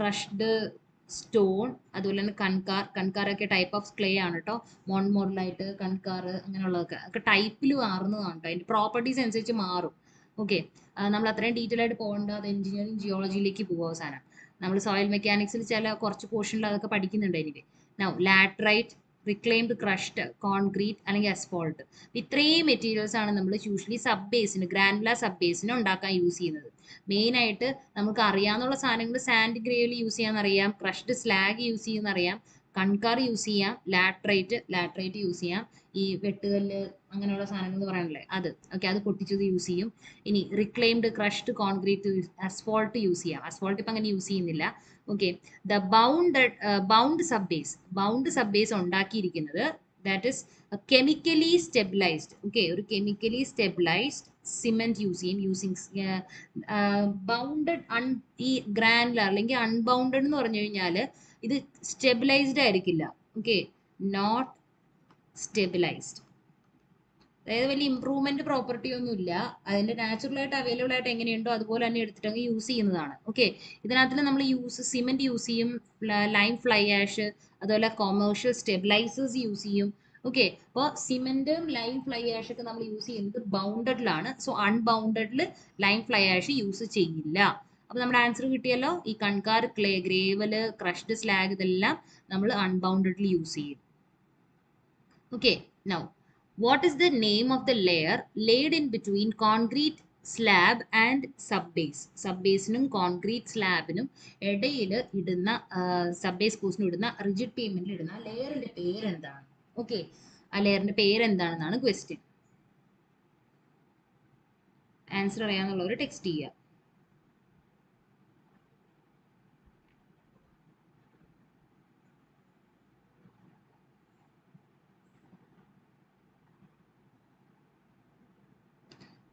ക്രഷ്ഡ് സ്റ്റോൺ, അതുപോലെ തന്നെ കൺകാറൊക്കെ ടൈപ്പ് ഓഫ് ക്ലേ ആണ് കേട്ടോ. മോഡലായിട്ട് കൺകാർ അങ്ങനെയുള്ളതൊക്കെ ഒക്കെ ടൈപ്പിൽ മാറുന്നതാണ് കേട്ടോ. അതിൻ്റെ പ്രോപ്പർട്ടീസ് അനുസരിച്ച് മാറും. ഓക്കെ, നമ്മൾ അത്രയും ഡീറ്റെയിൽ ആയിട്ട് പോകേണ്ട, അത് എഞ്ചിനീയറിംഗ് ജിയോളജിയിലേക്ക് പോകും അവസാനം. നമ്മൾ സോയിൽ മെക്കാനിക്സിൽ ചില കുറച്ച് പോർഷനിൽ അതൊക്കെ പഠിക്കുന്നുണ്ട്. എനിക്ക് ലാറ്ററൈറ്റ്, റിക്ലെയിംഡ് ക്രഷ്ഡ് കോൺക്രീറ്റ് അല്ലെങ്കിൽ അസ്ഫോൾട്ട്, ഇത്രയും മെറ്റീരിയൽസ് ആണ് നമ്മൾ യൂഷ്വലി സബ് ബേസിന്, ഗ്രാനുലാർ സബ് ബേസിന് ഉണ്ടാക്കാൻ യൂസ് ചെയ്യുന്നത്. മെയിൻ ആയിട്ട് നമുക്ക് അറിയാവുന്ന സാധനങ്ങൾ സാൻഡ് ഗ്രേവിൽ യൂസ് ചെയ്യാന്നറിയാം, ക്രഷ്ഡ് സ്ലാഗ് യൂസ് ചെയ്യുന്നറിയാം, കൺകാർ യൂസ് ചെയ്യാം, ലാറ്ററൈറ്റ് യൂസ് ചെയ്യാം, ഈ വെട്ടുകല്ല് അങ്ങനെയുള്ള സാധനങ്ങൾ എന്ന് പറയാനല്ലേ അത്. ഓക്കെ, അത് പൊട്ടിച്ചത് യൂസ് ചെയ്യും. ഇനി reclaimed crushed concrete, asphalt use ചെയ്യാം. അസ്ഫോൾട്ട് ഇപ്പം അങ്ങനെ യൂസ് ചെയ്യുന്നില്ല. Okay, the bound sub base ഉണ്ടാക്കിയിരിക്കുന്നത് that is chemically stabilised. Okay, ഒരു കെമിക്കലി സ്റ്റെബിലൈസ്ഡ് സിമെന്റ് യൂസ് ചെയ്യും. ബൗണ്ടഡ് ഈ ഗ്രാനുലർ അല്ലെങ്കിൽ അൺബൗണ്ടഡ് എന്ന് പറഞ്ഞു കഴിഞ്ഞാൽ ഇത് സ്റ്റെബിലൈസ്ഡ് ആയിരിക്കില്ല. Okay, not stabilised. അതായത് വലിയ ഇമ്പ്രൂവ്മെന്റ് പ്രോപ്പർട്ടി ഒന്നും ഇല്ല. അതിന്റെ നാച്ചുറൽ ആയിട്ട് അവൈലബിൾ ആയിട്ട് എങ്ങനെയുണ്ടോ അതുപോലെ തന്നെ എടുത്തിട്ട് യൂസ് ചെയ്യുന്നതാണ്. ഓക്കെ, ഇതിനകത്ത് നമ്മൾ സിമെന്റ് യൂസ് ചെയ്യും, ലൈം ഫ്ലൈ ആഷ്, അതുപോലെ കൊമേഴ്ഷ്യൽ സ്റ്റെബിലൈസേഴ്സ് യൂസ് ചെയ്യും. ഓക്കെ, അപ്പോൾ സിമെന്റും ലൈം ഫ്ലൈ ആഷ് ഒക്കെ നമ്മൾ യൂസ് ചെയ്യുന്നത് ബൗണ്ടഡിലാണ്. സോ അൺബൗണ്ടഡിൽ ലൈം ഫ്ലൈ ആഷ് യൂസ് ചെയ്യില്ല. അപ്പൊ നമ്മുടെ ആൻസർ കിട്ടിയല്ലോ. ഈ kankar, clay, gravel, crushed slag ഇതെല്ലാം നമ്മൾ അൺബൗണ്ടഡിൽ യൂസ് ചെയ്യും. Okay, now what is the name of the layer laid in between concrete slab and subbase? സബ്ബേസിനും കോൺക്രീറ്റ് സ്ലാബിനും ഇടയിൽ ഇടുന്ന സബ്ബേസ് കോഴ്സിന് ഇടുന്ന റിജിഡ് പേയ്മെന്റിൽ ഇടുന്ന ലെയറിന്റെ പേരെന്താണ്? ഓക്കെ, ആ ലെയറിന്റെ പേരെന്താണെന്നാണ് ക്വസ്റ്റ്യൻ. ആൻസർ അറിയാന്നുള്ളവർ ടെക്സ്റ്റ് ചെയ്യുക.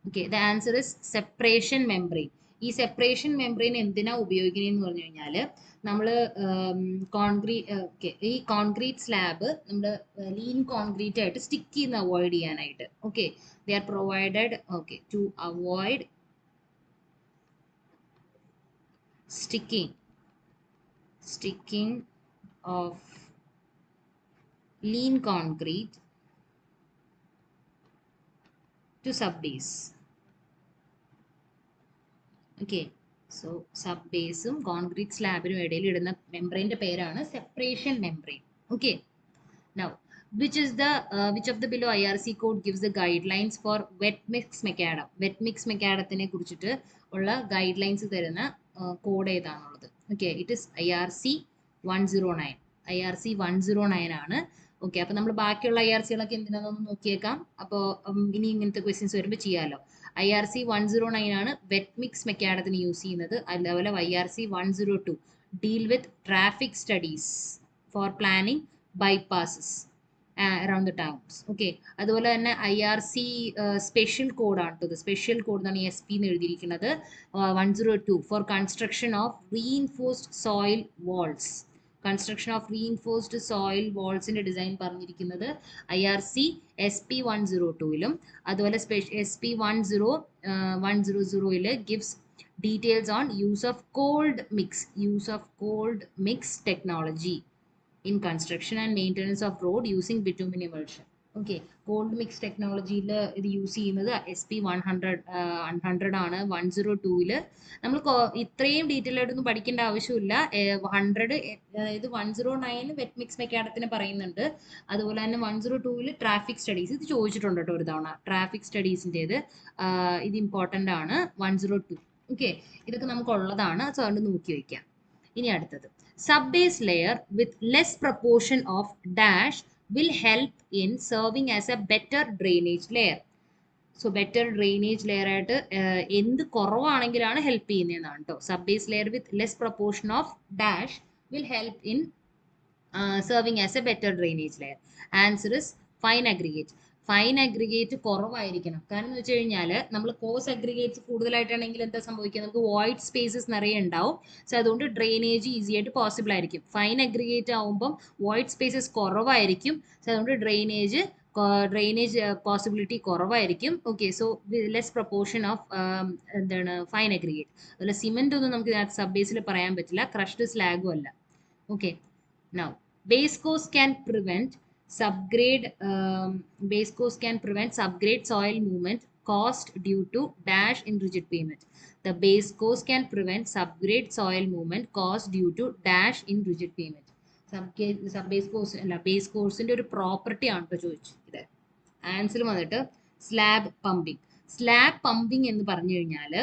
Okay, the answer is separation membrane. ഈ സെപ്പറേഷൻ മെംബ്രെയിൻ എന്തിനാ ഉപയോഗിക്കുന്നതെന്ന് പറഞ്ഞു കഴിഞ്ഞാൽ നമ്മൾ ഈ കോൺക്രീറ്റ് സ്ലാബ് നമ്മൾ ലീൻ കോൺക്രീറ്റ് ആയിട്ട് സ്റ്റിക്ക് ചെയ്യുന്ന അവോയ്ഡ് ചെയ്യാനായിട്ട്. Okay, they are provided okay to avoid sticking of lean concrete to subbase. Okay, so subbase concrete slab ഇടയിൽ ഇടുന്ന മെംബ്രെയിൻ്റെ പേരാണ് separation membrane. Okay, now which of the below IRC code gives the guidelines for wet mix macadam? Wet mix macadamത്തിനെ കുറിച്ചിട്ട് ഉള്ള guidelines തരുന്ന code ഏതാണുള്ളത്? Okay, it is IRC 109. IRC 109 ആണ്. Okay, അപ്പോൾ നമ്മൾ ബാക്കിയുള്ള IRCകളൊക്കെ എന്തിനാണെന്ന് നോക്കിയേക്കാം. അപ്പോൾ ഇനി ഇങ്ങനത്തെ ക്വസ്റ്റ്യൻസ് വരുമ്പോൾ ചെയ്യാമല്ലോ. IRC 109 ആണ് വെറ്റ് മിക്സ് മെക്കാഡത്തിന് യൂസ് ചെയ്യുന്നത്. അതേപോലെ IRC 102 deal with traffic studies for planning bypasses around the towns. Okay, അതുപോലെ തന്നെ IRC സ്പെഷ്യൽ കോഡാണ് കേട്ടോ. സ്പെഷ്യൽ കോഡ് എന്നാണ് SP എന്ന് എഴുതിയിരിക്കുന്നത്. 102 for construction of reinforced soil walls. Construction of reinforced soil വാൾസിൻ്റെ ഡിസൈൻ പറഞ്ഞിരിക്കുന്നത് IRC SP 102ലും അതുപോലെ SP 100ൽ gives details on use of cold mix technology in construction and maintenance of road using bitumen emulsion. Okay, cold mix technologyയിൽ ഇത് use ചെയ്യുന്നത് SP 100 ആണ്. 102ൽ നമ്മൾ ഇത്രയും detail ആയിട്ടൊന്നും പഠിക്കേണ്ട ആവശ്യമില്ല. 100 ഇത് 109 വെറ്റ് മിക്സ് മെക്കാഡത്തിന് പറയുന്നുണ്ട്. അതുപോലെ തന്നെ 102ൽ ട്രാഫിക് സ്റ്റഡീസ് ഇത് ചോദിച്ചിട്ടുണ്ട് കേട്ടോ ഒരു തവണ. ട്രാഫിക് സ്റ്റഡീസിൻ്റേത് ഇത് ഇമ്പോർട്ടൻ്റ് ആണ്. 102. ഓക്കെ, ഇതൊക്കെ നമുക്കുള്ളതാണ്. സോ അതുകൊണ്ട് നോക്കി വയ്ക്കാം. ഇനി അടുത്തത് subbase layer with less proportion of dash will help in serving as a better drainage layer. So better drainage layer ആയിട്ട് എന്ത് കുറവാണെങ്കിലാണ് ഹെൽപ്പ് ചെയ്യുന്നതെന്നാണ് കേട്ടോ. subbase layer with less proportion of dash will help in serving as a better drainage layer. Answer is fine aggregate. Fine aggregate കുറവായിരിക്കണം. കാരണം എന്ന് വെച്ച് കഴിഞ്ഞാൽ നമ്മൾ cos aggregates കൂടുതലായിട്ടാണെങ്കിൽ എന്താ സംഭവിക്കുക, നമുക്ക് വോയിഡ് സ്പേസസ് നിറയെ ഉണ്ടാവും. സോ അതുകൊണ്ട് ഡ്രെയിനേജ് ഈസി ആയിട്ട് പോസിബിൾ ആയിരിക്കും. ഫൈൻ അഗ്രിഗേറ്റ് ആവുമ്പം വോയിഡ് സ്പേസസ് കുറവായിരിക്കും. സോ അതുകൊണ്ട് ഡ്രെയിനേജ് പോസിബിലിറ്റി കുറവായിരിക്കും. Okay, so less proportion of എന്താണ് ഫൈൻ അഗ്രിഗേറ്റ്. അതുപോലെ സിമെൻ്റ് ഒന്നും നമുക്ക് ഇതിനകത്ത് സബ്ബേസിൽ പറയാൻ പറ്റില്ല, ക്രഷ്ഡ് സ്ലാഗും അല്ല. Okay, now base course can prevent subgrade soil movement caused due to dash in rigid pavement. The base course can prevent subgrade soil movement caused due to dash in rigid pavement. Base course അല്ല, base കോഴ്സിന്റെ ഒരു property ആണ് കേട്ടോ ചോദിച്ചത്. Answer വന്നിട്ട് slab pumping എന്ന് പറഞ്ഞു കഴിഞ്ഞാൽ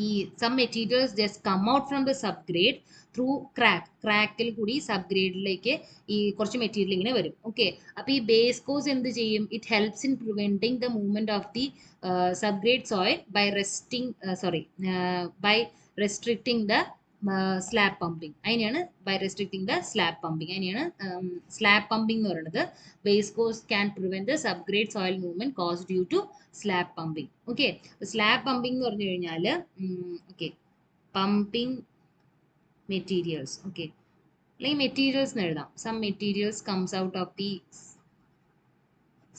ഈ some materials just come out from the subgrade through ക്രാക്കിൽ കൂടി സബ്ഗ്രേഡിലേക്ക് ഈ കുറച്ച് മെറ്റീരിയൽ ഇങ്ങനെ വരും. ഓക്കെ, അപ്പോൾ ഈ ബേസ് കോഴ്സ് എന്ത് ചെയ്യും? It helps in preventing the movement of the subgrade soil by restricting the slab pumping. അതിനെയാണ് by restricting the slab pumping. അതിനെയാണ് സ്ലാബ് പമ്പിങ് എന്ന് പറയുന്നത്. Base course can prevent the subgrade soil movement cause due to slab pumping. Okay, slab pumping എന്ന് പറഞ്ഞു കഴിഞ്ഞാൽ okay pumping materials. Okay, അല്ലെങ്കിൽ materials എന്ന് എഴുതാം. Some materials comes out of the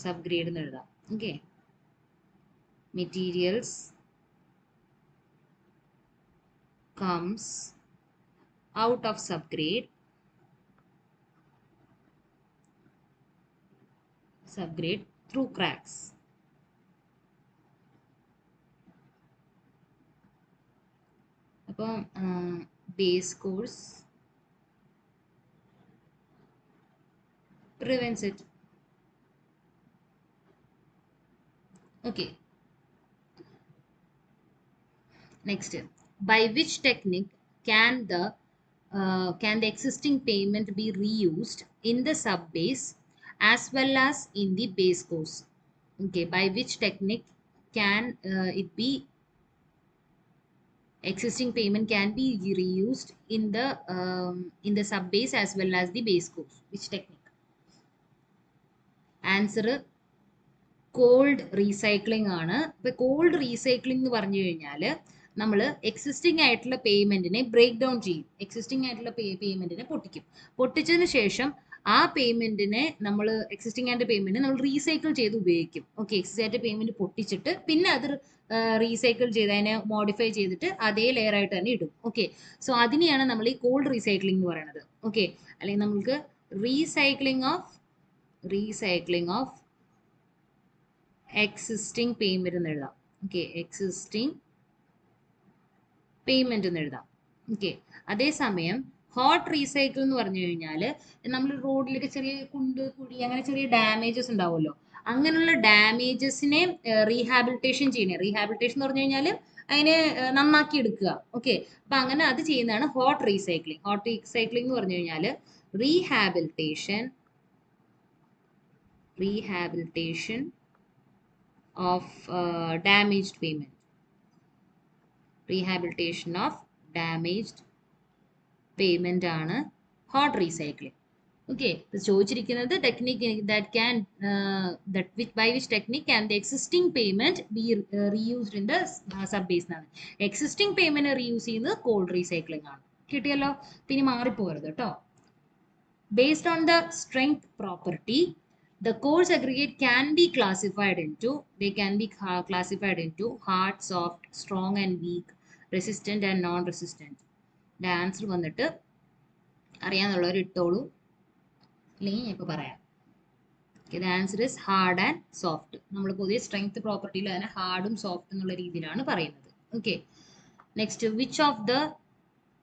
subgrade എന്ന് എഴുതാം. Okay, materials comes out of subgrade through cracks. അപ്പോൾ base course prevents it. Okay, next, by which technique can the existing pavement be reused in the subbase as well as in the base course? Okay, by which technique can it be existing pavement can be reused in the subbase as well as the base course? Which technique? Answer cold recycling ആണ്. ഇപ്പൊ called recycling എന്ന് പറഞ്ഞു കഴിഞ്ഞാൽ നമ്മൾ existing ആയിട്ടുള്ള പേയ്മെന്റിനെ break down ചെയ്യും. Existing ആയിട്ടുള്ള പേയ്മെന്റിനെ പൊട്ടിക്കും. പൊട്ടിച്ചതിന് ശേഷം ആ പേയ്മെന്റിനെ നമ്മൾ എക്സിസ്റ്റിംഗ് ആയിട്ട് പേയ്മെന്റ് നമ്മൾ റീസൈക്കിൾ ചെയ്ത് ഉപയോഗിക്കും. ഓക്കെ, എക്സിസ്റ്റ് ആയിട്ട് പേയ്മെന്റ് പൊട്ടിച്ചിട്ട് പിന്നെ അത് റീസൈക്കിൾ ചെയ്ത് അതിനെ മോഡിഫൈ ചെയ്തിട്ട് അതേ ലെയർ ആയിട്ട് തന്നെ ഇടും. ഓക്കെ, സോ അതിനെയാണ് നമ്മൾ ഈ കോൾഡ് റീസൈക്ലിംഗ് എന്ന് പറയുന്നത്. ഓക്കെ, അല്ലെങ്കിൽ നമുക്ക് റീസൈക്ലിംഗ് ഓഫ് എക്സിസ്റ്റിംഗ് പേയ്മെന്റ് എന്ന് എഴുതാം. ഓക്കെ, എക്സിസ്റ്റിംഗ് പേയ്മെന്റ് എന്ന് എഴുതാം. ഓക്കെ, അതേസമയം ഹോട്ട് റീസൈക്കിൾ എന്ന് പറഞ്ഞു കഴിഞ്ഞാൽ നമ്മൾ റോഡിലൊക്കെ ചെറിയ കുഴി അങ്ങനെ ചെറിയ ഡാമേജസ് ഉണ്ടാവുമല്ലോ, അങ്ങനെയുള്ള ഡാമേജസിനെ റീഹാബിലിറ്റേഷൻ ചെയ്യണേ. റീഹാബിലിറ്റേഷൻ എന്ന് പറഞ്ഞു കഴിഞ്ഞാൽ അതിനെ നന്നാക്കി എടുക്കുക. ഓക്കെ, അപ്പൊ അങ്ങനെ അത് ചെയ്യുന്നതാണ് ഹോട്ട് റീസൈക്ലിംഗ്. ഹോട്ട് റീസൈക്ലിംഗ് എന്ന് പറഞ്ഞു കഴിഞ്ഞാൽ rehabilitation of damaged payment. Rehabilitation of damaged payment ആണ് hot recycling. Okay, ചോദിച്ചിരിക്കുന്നത് technique by which technique can the existing payment be reused in the sub-base എന്നാണ്. എക്സിസ്റ്റിംഗ് പേയ്മെന്റ് റീയൂസ് ചെയ്യുന്നത് called recycling ആണ്. കിട്ടിയല്ലോ, പിന്നെ മാറിപ്പോകരുത് കേട്ടോ. Based on the strength property, the coarse aggregate can be classified into hard, soft, strong and weak, resistant and non-resistant. The answer വന്നിട്ട് അറിയാന്നുള്ളവർ ഇട്ടോളൂ, അല്ലെങ്കിൽ ഞാൻ ഇപ്പോൾ പറയാം. The answer is hard and soft. നമ്മൾ പൊതുവെ സ്ട്രെങ്ത് പ്രോപ്പർട്ടിയിൽ അതിനെ ഹാർഡും സോഫ്റ്റ് എന്നുള്ള രീതിയിലാണ് പറയുന്നത്. Okay, next, which of the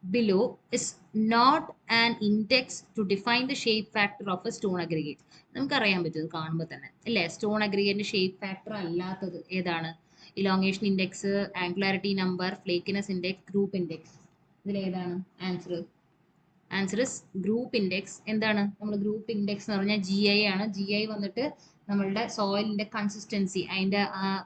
below is not an index to define the shape factor of a stone aggregate? നമുക്കറിയാൻ പറ്റും കാണുമ്പോൾ തന്നെ അല്ലേ, സ്റ്റോൺ അഗ്രിഗേറ്റിന്റെ ഷേപ്പ് ഫാക്ടർ അല്ലാത്തത് ഏതാണ്? Elongation index, angularity number, flakiness index, group index. ഇതിലേതാണ് ആൻസർ ഇസ് ഗ്രൂപ്പ് ഇൻഡെക്സ്. എന്താണ് നമ്മൾ ഗ്രൂപ്പ് ഇൻഡെക്സ് എന്ന് പറഞ്ഞാൽ GI ആണ്. GI വന്നിട്ട് നമ്മളുടെ സോയിലിന്റെ കൺസിസ്റ്റൻസി, അതിന്റെ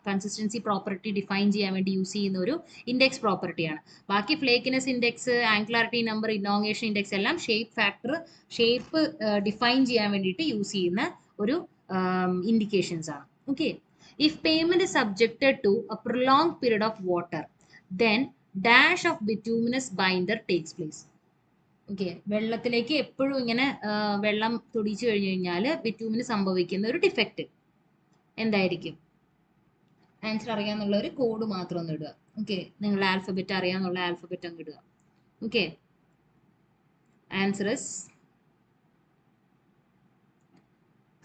കൺസിസ്റ്റൻസി പ്രോപ്പർട്ടി ഡിഫൈൻ ചെയ്യാൻ വേണ്ടി യൂസ് ചെയ്യുന്ന ഒരു ഇൻഡെക്സ് പ്രോപ്പർട്ടിയാണ്. ബാക്കി flakiness index, angularity number, elongation index എല്ലാം ഷേപ്പ് ഡിഫൈൻ ചെയ്യാൻ വേണ്ടിയിട്ട് യൂസ് ചെയ്യുന്ന ഒരു ഇൻഡിക്കേഷൻസ് ആണ്. Okay, if pavement is subjected to a prolonged period of water, then dash of bituminous binder takes place. Okay, വെള്ളത്തിലേക്ക് എപ്പോഴും ഇങ്ങനെ വെള്ളം തൊടിച്ചു കഴിഞ്ഞു കഴിഞ്ഞാൽ ബിറ്റ്യൂമിന് സംഭവിക്കുന്ന ഒരു ഡിഫക്റ്റ് എന്തായിരിക്കും? ആൻസർ അറിയാന്നുള്ള ഒരു കോഡ് മാത്രം ഒന്ന് ഇടുക. ഓക്കെ, നിങ്ങളുടെ ആൽഫബറ്റ് അറിയാന്നുള്ള ആൽഫബറ്റ് അങ്ങ് ഇടുക. Okay, answer is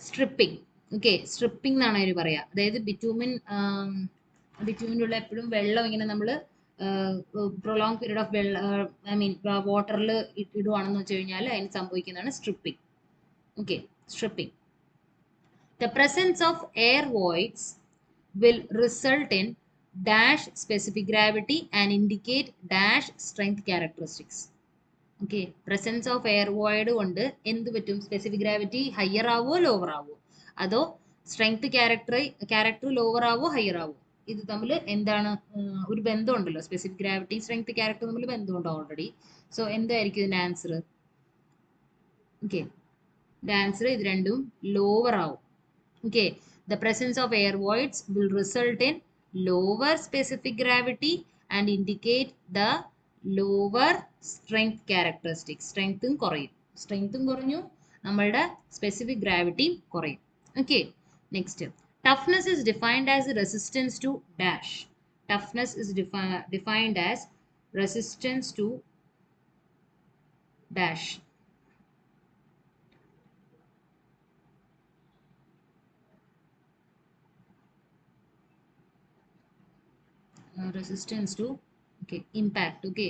stripping. Okay, stripping എന്നാണ് അവർ പറയുക. അതായത് ബിറ്റ്യൂമിൻ്റെ ഉള്ള എപ്പോഴും വെള്ളം ഇങ്ങനെ നമ്മൾ പ്രൊലോങ് പീരീഡ് ഓഫ് വാട്ടറിൽ ഇടുവാണെന്ന് വെച്ച് കഴിഞ്ഞാൽ അതിന് സംഭവിക്കുന്നതാണ് stripping. Okay, stripping. The presence of air voids will result in dash specific gravity and indicate dash strength characteristics. Okay, presence of air void കൊണ്ട് എന്ത് പറ്റും? സ്പെസിഫിക് ഗ്രാവിറ്റി ഹയർ ആവോ ലോവർ ആവോ, അതോ സ്ട്രെങ്ത് ക്യാരക്ടർ ലോവർ ആവോ higher ആവോ? ഇത് തമ്മിൽ എന്താണ് ഒരു ബന്ധമുണ്ടല്ലോ, സ്പെസിഫിക് ഗ്രാവിറ്റി സ്ട്രെങ്ത് ക്യാരക്ടർ തമ്മിൽ ബന്ധമുണ്ട് ഓൾറെഡി. സോ എന്തായിരിക്കും ഇതിന്റെ ആൻസർ? ഓക്കെ, ഇതിന്റെ ആൻസർ ഇത് രണ്ടും ലോവർ ആവും. Okay, the presence of air voids will result in lower specific gravity and indicate the lower strength characteristics. സ്ട്രെങ്ത്തും കുറഞ്ഞു, നമ്മളുടെ സ്പെസിഫിക് ഗ്രാവിറ്റിയും കുറയും. Okay, next, toughness is defined as resistance to dash. Toughness is defined as resistance to dash. Resistance to impact. Okay,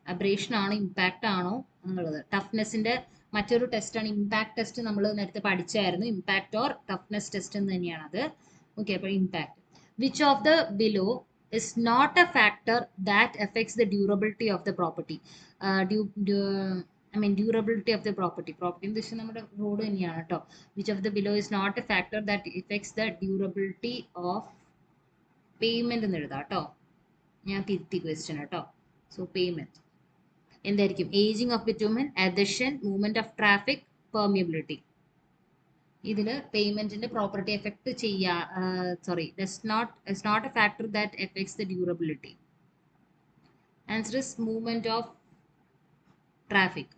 abrasion ആണോ impact ആണോ എന്നുള്ളത്. ടഫ്നെസ്സിന്റെ മറ്റൊരു ടെസ്റ്റാണ് impact test. നമ്മൾ നേരത്തെ പഠിച്ചായിരുന്നു, ഇമ്പാക്ട് ഓർ ടഫ്നെസ് ടെസ്റ്റ് എന്ന് തന്നെയാണ് അത്. ഓക്കെ, അപ്പോൾ impact. Which of the below is not a factor that affects the durability of the property? Durability of the property എന്ന് വെച്ചാൽ നമ്മുടെ റോഡ് തന്നെയാണ് കേട്ടോ. Which of the below is not a factor that affects the durability of payment എന്ന് എഴുതാം കേട്ടോ. ഞാൻ തിരുത്തി ക്വസ്റ്റ്യൻ കേട്ടോ. സോ പേയ്മെന്റ് എന്തായിരിക്കും? Ageing of bitumen, adhesion, movement of traffic, permeability. ഇതിൽ പേയ്മെന്റിന്റെ property effect it's not a factor that affects the durability. Answer is movement of traffic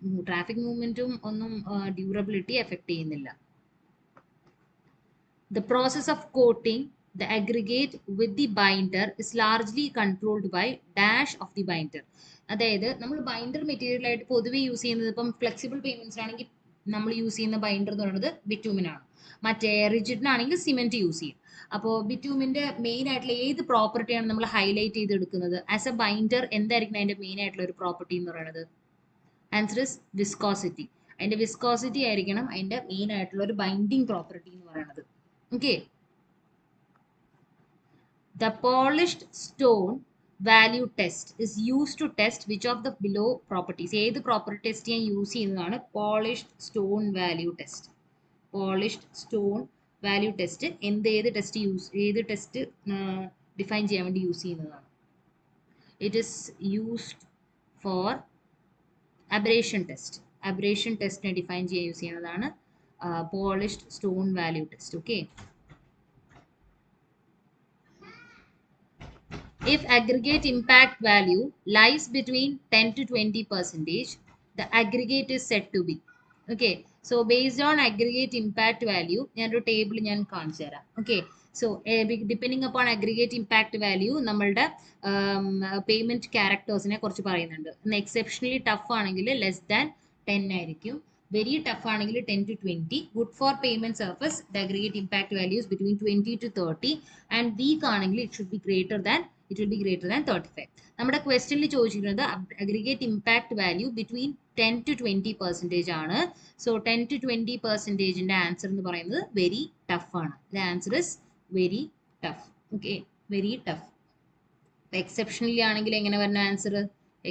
movementum ഒന്നും durability affect ചെയ്യുന്നില്ല. The process of coating the aggregate with the binder is largely controlled by dash of the binder. അതായത് നമ്മൾ binder material ആയിട്ട് പൊതുവെ use ചെയ്യുന്നത് ഇപ്പം flexible payments ആണെങ്കിൽ നമ്മൾ യൂസ് ചെയ്യുന്ന ബൈൻഡർ എന്ന് പറയുന്നത് ബിറ്റ്യൂമിൻ ആണ്. മറ്റേ റിജിഡിനാണെങ്കിൽ സിമെന്റ് യൂസ് ചെയ്യും. അപ്പോൾ ബിറ്റ്യൂമിന്റെ മെയിൻ ആയിട്ടുള്ള ഏത് പ്രോപ്പർട്ടിയാണ് നമ്മൾ ഹൈലൈറ്റ് ചെയ്തെടുക്കുന്നത്? ആസ് എ ബൈൻഡർ എന്തായിരിക്കും അതിന്റെ മെയിൻ ആയിട്ടുള്ള ഒരു പ്രോപ്പർട്ടി എന്ന് പറയുന്നത്? Answer is viscosity. അതിന്റെ വിസ്കോസിറ്റി ആയിരിക്കണം അതിന്റെ മെയിൻ ആയിട്ടുള്ള ഒരു ബൈൻഡിങ് പ്രോപ്പർട്ടി എന്ന് പറയുന്നത്. Okay. The polished stone value test is used to test which of the below properties. ഏത് പ്രോപ്പർട്ടി ടെസ്റ്റ് ചെയ്യാൻ യൂസ് ചെയ്യുന്നതാണ് polished stone value test. Polished stone value test ഏത് ടെസ്റ്റ് ഡിഫൈൻ ചെയ്യാൻ വേണ്ടി യൂസ് ചെയ്യുന്നതാണ്? It is used for abrasion test. Abrasion ടെസ്റ്റിനെ define ചെയ്യാൻ use ചെയ്യുന്നതാണ് polished stone value test. Okay. If aggregate impact value lies between 10 to 20%, the aggregate is said to be. Okay. So based on aggregate impact value, ഞാനൊരു table ഞാൻ കാണിച്ചു തരാം. Okay. So depending upon aggregate impact value, നമ്മളുടെ payment ക്യാരക്ടേഴ്സിനെ കുറിച്ച് പറയുന്നുണ്ട്. Exceptionally tough ആണെങ്കിൽ less than 10 ആയിരിക്കും. Very tough ആണെങ്കിൽ 10 to 20. Good for payment surface, the aggregate impact value is between 20 to 30. And weak ആണെങ്കിൽ it will be greater than 35. നമ്മുടെ ക്വസ്റ്റ്യനിൽ ചോദിച്ചിരിക്കുന്നത് aggregate impact value between 10 to 20% ആണ്. സോ 10 to 20%ന്റെ ആൻസർ എന്ന് പറയുന്നത് very tough ആണ്. The answer is very tough. Okay, very tough. Exceptionally ആണെങ്കിൽ എങ്ങനെ വരുന്ന ആൻസർ?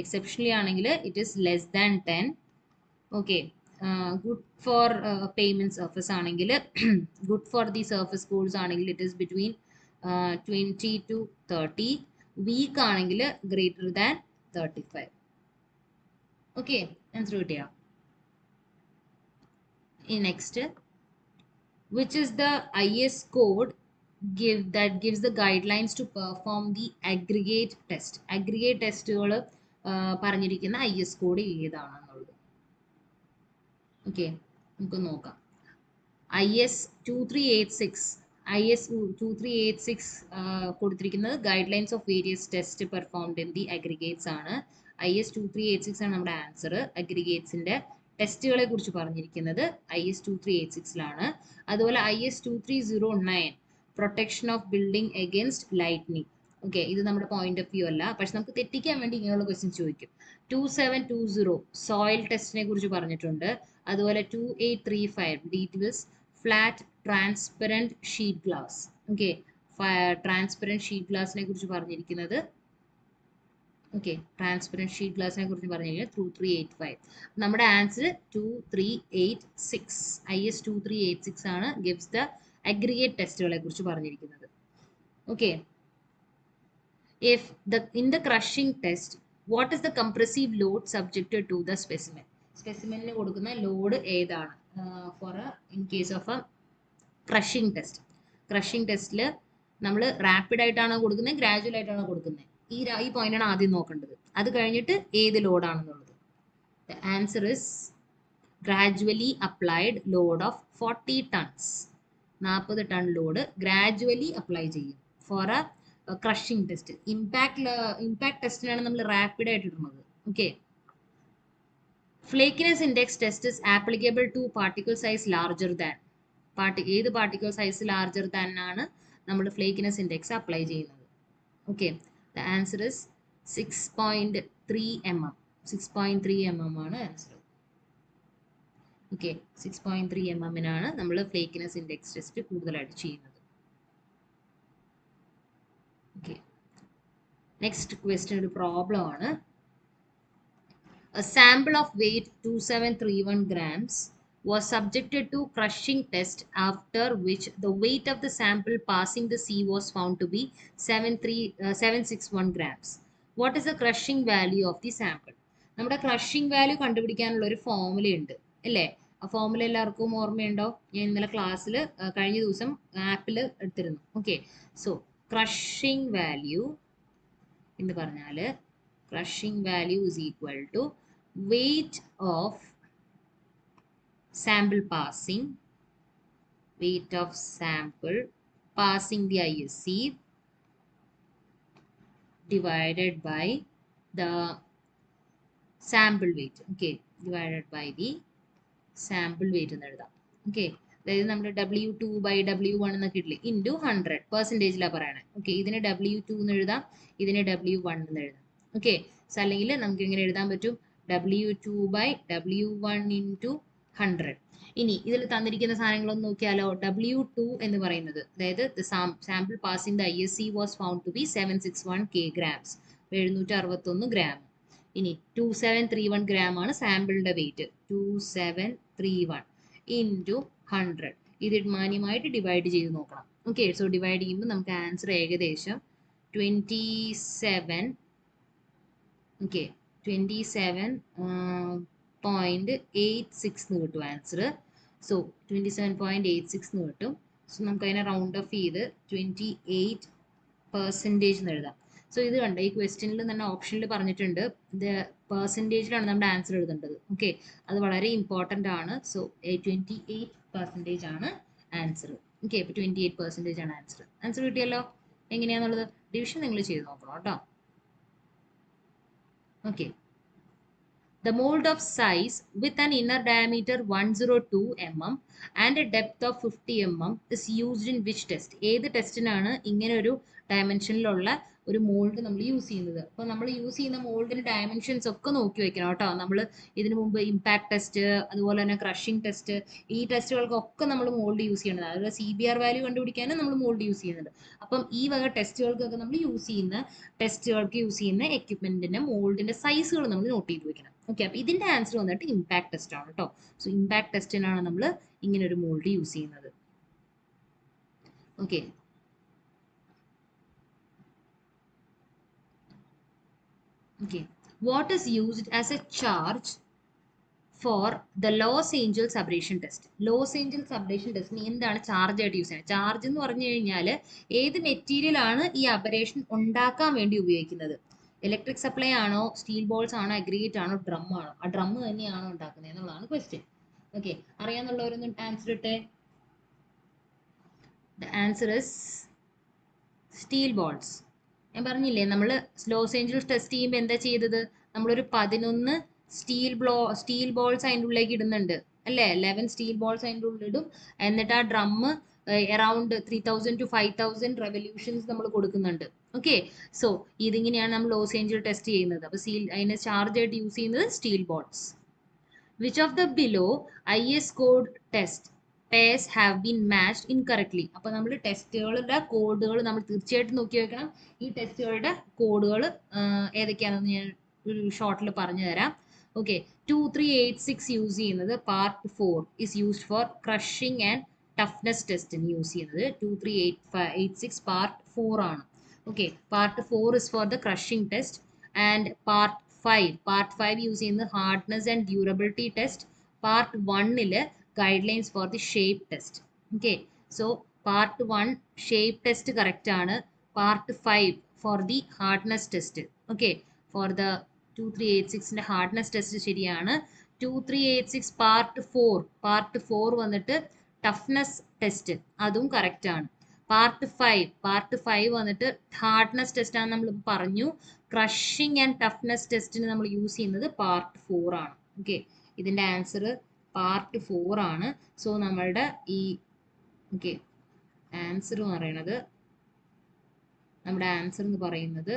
എക്സെപ്ഷണലി ആണെങ്കിൽ it is less than 10. Okay, good for pavement surface ആണെങ്കിൽ good for the surface codes ആണെങ്കിൽ it is between 20 to 30. Weak ആണെങ്കിൽ greater than 35. Okay, answer കിട്ടിയോ? Next, which is the IS code that gives the guidelines to perform the aggregate test? Aggregate ടെസ്റ്റുകൾ പറഞ്ഞിരിക്കുന്ന IS code ഏതാണെന്നുള്ളത്. Okay, നമുക്ക് നോക്കാം. IS 2386 കൊടുത്തിരിക്കുന്നത് guidelines of various test performed in the aggregates ആണ്. IS 2386 ആണ് നമ്മുടെ answer. അഗ്രിഗേറ്റ്സിന്റെ ടെസ്റ്റുകളെ കുറിച്ച് പറഞ്ഞിരിക്കുന്നത് IS 2386ലാണ്. അതുപോലെ IS 2309 protection of building against lightning. Okay, ഇത് നമ്മുടെ പോയിന്റ് ഓഫ് വ്യൂ അല്ല, പക്ഷെ നമുക്ക് തെറ്റിക്കാൻ വേണ്ടി ഇങ്ങനെയുള്ള ക്വസ്റ്റ്യൻസ് ചോദിക്കും. 2720 സോയിൽ ടെസ്റ്റിനെ കുറിച്ച് പറഞ്ഞിട്ടുണ്ട്. അതുപോലെ 2835 details flat transparent sheet glass. Okay, transparent sheet ഗ്ലാസിനെ കുറിച്ച് പറഞ്ഞിരിക്കുന്നത് ട്രാൻസ്പെറൻറ്റ് ഷീറ്റ് ഗ്ലാസിനെ കുറിച്ച് പറഞ്ഞിരിക്കുന്നത് 2385. നമ്മുടെ ആൻസർ 2386. IS 2386 ആണ് ഗിവ്സ് ദ അഗ്രിഗേറ്റ് ടെസ്റ്റുകളെ കുറിച്ച് പറഞ്ഞിരിക്കുന്നത്. Okay, in the crushing test, what is the compressive load subjected to the specimen? സ്പെസിമെന്റിന് കൊടുക്കുന്ന ലോഡ് ഏതാണ്? In case of A crushing test. Crushing ടെസ്റ്റിൽ നമ്മൾ റാപ്പിഡ് ആയിട്ടാണോ കൊടുക്കുന്നത്, ഗ്രാജുവൽ ആയിട്ടാണോ കൊടുക്കുന്നത്? ഈ പോയിന്റാണ് ആദ്യം നോക്കേണ്ടത്. അത് കഴിഞ്ഞിട്ട് ഏത് ലോഡാണെന്നുള്ളത്. The answer is gradually applied load of 40 tons. 40 ton load gradually apply ചെയ്യും for a crushing test. Impact ടെസ്റ്റിനാണ് നമ്മൾ റാപ്പിഡ് ആയിട്ട് ഇടുന്നത്. Okay, flakiness index test is applicable to particle size larger than. ഏത് പാർട്ടിക്കിൾ സൈസ് ലാർജർ ദാൻ ആണ് നമ്മൾ flakiness index apply ചെയ്യുന്നത്? Okay, the answer is 6.3 mm. 6.3 mm ആണ് ആൻസർ. ഓക്കെ, 6.3 mm നമ്മൾ ഫ്ലേക്കിനെസ് ഇൻഡെക്സ് ടെസ്റ്റ് കൂടുതലായിട്ട് ചെയ്യുന്നത്. ഓക്കെ, നെക്സ്റ്റ് ക്വസ്റ്റ്യൻ ഒരു problem ആണ്. A sample of weight 2731 grams was subjected to crushing test, after which the weight of the sample passing the sea was found to be 761 grams. What is the crushing value of the sample? നമ്മുടെ crushing value കണ്ടുപിടിക്കാനുള്ള ഒരു formula ഉണ്ട് അല്ലേ? ആ formula എല്ലാവർക്കും ഓർമ്മയുണ്ടോ? ഞാൻ ഇന്നലെ ക്ലാസ്സിൽ കഴിഞ്ഞ ദിവസം ആപ്പിൽ എടുത്തിരുന്നു. ഓക്കെ, സോ ക്രഷിംഗ് വാല്യൂ എന്ന് പറഞ്ഞാൽ crushing value is equal to weight of sample passing the ISC divided by the sample weight. Okay, divided by the sample weight എന്ന് എഴുതാം. ഓക്കെ, അതായത് നമ്മുടെ W2/W1 എന്നൊക്കെ ഇട്ടില്ലേ, ഇൻറ്റു 100 പെർസെൻറ്റേജിലാണ് പറയണത്. ഓക്കെ, ഇതിന് W2 എന്ന് എഴുതാം, ഇതിന് W1 എന്ന് എഴുതാം. ഓക്കെ, സോ അല്ലെങ്കിൽ നമുക്ക് എങ്ങനെ എഴുതാൻ പറ്റും? W2/W1 into 100. ഇനി ഇതിൽ തന്നിരിക്കുന്ന സാധനങ്ങളൊന്ന് നോക്കിയാലോ. W2 എന്ന് പറയുന്നത്, അതായത് sample passing the ISC was found to be 761 kg, 761 gram. ഇനി 2731 ഗ്രാം ആണ് സാമ്പിളിന്റെ വെയിറ്റ്. 2731 ഇൻറ്റു 100. ഇത് മാന്യമായിട്ട് ഡിവൈഡ് ചെയ്ത് നോക്കണം. ഓക്കെ, സോ ഡിവൈഡ് ചെയ്യുമ്പോൾ നമുക്ക് ആൻസർ ഏകദേശം 27 ഓക്കെ 27.86 എന്ന് കിട്ടും ആൻസർ. സോ 27.86 എന്ന് കിട്ടും. സോ നമുക്ക് അതിനെ റൗണ്ട് ഓഫ് ചെയ്ത് 28% എന്ന് എഴുതാം. സോ ഇത് കണ്ട ഈ ക്വസ്റ്റ്യനിൽ തന്നെ ഓപ്ഷനിൽ പറഞ്ഞിട്ടുണ്ട് ഇത് പെർസെൻറ്റേജിലാണ് നമ്മുടെ ആൻസർ എഴുതേണ്ടത്. ഓക്കെ, അത് വളരെ ഇമ്പോർട്ടൻ്റ് ആണ്. സോ 28% ആണ് ആൻസർ. ഓക്കെ, അപ്പോൾ 28% ആണ് ആൻസർ. ആൻസർ കിട്ടിയല്ലോ. എങ്ങനെയാണെന്നുള്ളത് ഡിവിഷൻ നിങ്ങൾ ചെയ്ത് നോക്കണം കേട്ടോ. Okay, the mold of size with an inner diameter 102 mm and a depth of 50 mm is used in which test? ഏത് ടെസ്റ്റിനാണ് ഇങ്ങനെ ഒരു ഡയമെൻഷനിലുള്ള ഒരു മോൾഡ് നമ്മൾ യൂസ് ചെയ്യുന്നത്? അപ്പോൾ നമ്മൾ യൂസ് ചെയ്യുന്ന മോൾഡിന് ഡയമെൻഷൻസ് ഒക്കെ നോക്കി വെക്കണം കേട്ടോ. നമ്മൾ ഇതിനു മുമ്പ് ഇമ്പാക്ട് ടെസ്റ്റ്, അതുപോലെ തന്നെ ക്രഷിംഗ് ടെസ്റ്റ്, ഈ ടെസ്റ്റുകൾക്കൊക്കെ നമ്മൾ മോൾഡ് യൂസ് ചെയ്യുന്നത്. അതുപോലെ CBR വാല്യൂ കണ്ടുപിടിക്കാനും നമ്മൾ മോൾഡ് യൂസ് ചെയ്യുന്നുണ്ട്. അപ്പം ഈ വക ടെസ്റ്റുകൾക്കൊക്കെ നമ്മൾ യൂസ് ചെയ്യുന്ന എക്യുപ്മെന്റിന്റെ മോൾഡിന്റെ സൈസുകൾ നമ്മൾ നോട്ട് ചെയ്ത് വെക്കണം. ഓക്കെ, അപ്പോൾ ഇതിന്റെ ആൻസർ വന്നിട്ട് ഇമ്പാക്ട് ടെസ്റ്റ് ആണ് കേട്ടോ. സോ ഇമ്പാക്ട് ടെസ്റ്റിനാണ് നമ്മൾ ഇങ്ങനെ ഒരു മോൾഡ് യൂസ് ചെയ്യുന്നത്. Okay, what is used as a charge for the Los Angeles abrasion test? Los Angeles abrasion ടെസ്റ്റിന് എന്താണ് ചാർജ് ആയിട്ട് യൂസ് ചെയ്യുന്നത്? ചാർജ് എന്ന് പറഞ്ഞു കഴിഞ്ഞാൽ ഏത് മെറ്റീരിയൽ ആണ് ഈ അബറേഷൻ ഉണ്ടാക്കാൻ വേണ്ടി ഉപയോഗിക്കുന്നത്? ഇലക്ട്രിക് സപ്ലൈ ആണോ, സ്റ്റീൽ ബോൾസ് ആണോ, അഗ്രിഗേറ്റ് ആണോ, ഡ്രം ആണോ? ആ ഡ്രം തന്നെയാണോ ഉണ്ടാക്കുന്നത് എന്നുള്ളതാണ് ക്വസ്റ്റ്യൻ. ഓക്കെ, അറിയാന്നുള്ളവരൊന്നും ആൻസർ ഇട്ടേ. The answer is steel balls. ഞാൻ പറഞ്ഞില്ലേ, നമ്മൾ ലോസ് ഏഞ്ചൽസ് ടെസ്റ്റ് ചെയ്യുമ്പോൾ എന്താ ചെയ്തത്? നമ്മളൊരു 11 സ്റ്റീൽ ബോൾസ് അതിൻ്റെ ഉള്ളിലേക്ക് ഇടുന്നുണ്ട് അല്ലേ? 11 സ്റ്റീൽ ബോൾസ് അതിൻ്റെ ഉള്ളിലിടും. എന്നിട്ട് ആ ഡ്രമ്മ് അറൗണ്ട് 3000 to 5000 റെവല്യൂഷൻസ് നമ്മൾ കൊടുക്കുന്നുണ്ട്. ഓക്കെ, സോ ഇതിങ്ങനെയാണ് നമ്മൾ ലോസ് ഏഞ്ചൽ ടെസ്റ്റ് ചെയ്യുന്നത്. അപ്പോൾ അതിനെ ചാർജ് ആയിട്ട് യൂസ് ചെയ്യുന്നത് steel balls. Which of the below IS code test purse have been matched incorrectly? അപ്പോൾ നമ്മൾ ടെസ്റ്റുകളുടെ കോഡുകൾ നമ്മൾ തീർച്ചയായിട്ടും നോക്കി വെക്കണം. ഈ ടെസ്റ്റുകളുടെ കോഡുകൾ ഏതൊക്കെയാണെന്ന് ഞാൻ ഒരു ഷോർട്ടിൽ പറഞ്ഞു തരാം. ഓക്കെ, 2386 യൂസ് ചെയ്യുന്നത് part 4 is used for crushing and toughness ടെസ്റ്റിന് യൂസ് ചെയ്യുന്നത്. 2386 പാർട്ട് 4 ആണ്. Okay, part 4 is for the crushing test. And part 5 use ചെയ്യുന്നത് hardness and durability test. Part 1 guidelines for the shape test. Okay, so part 1 shape test correct ആണ്. Part 5 for the hardness test. Okay, for the 2386ന്റെ hardness test ശരിയാണ്. 2386 part 4 വന്നിട്ട് toughness test, അതും correct ആണ്. Part 5 വന്നിട്ട് hardness test ആണ് നമ്മൾ പറഞ്ഞു. ക്രഷിംഗ് ആൻഡ് ടഫ്നെസ് ടെസ്റ്റിന് നമ്മൾ യൂസ് ചെയ്യുന്നത് പാർട്ട് 4 ആണ്. ഓക്കെ, ഇതിന്റെ ആൻസർ പാർട്ട് 4 ആണ്. സോ നമ്മളുടെ ഈ ആൻസർ എന്ന് പറയുന്നത്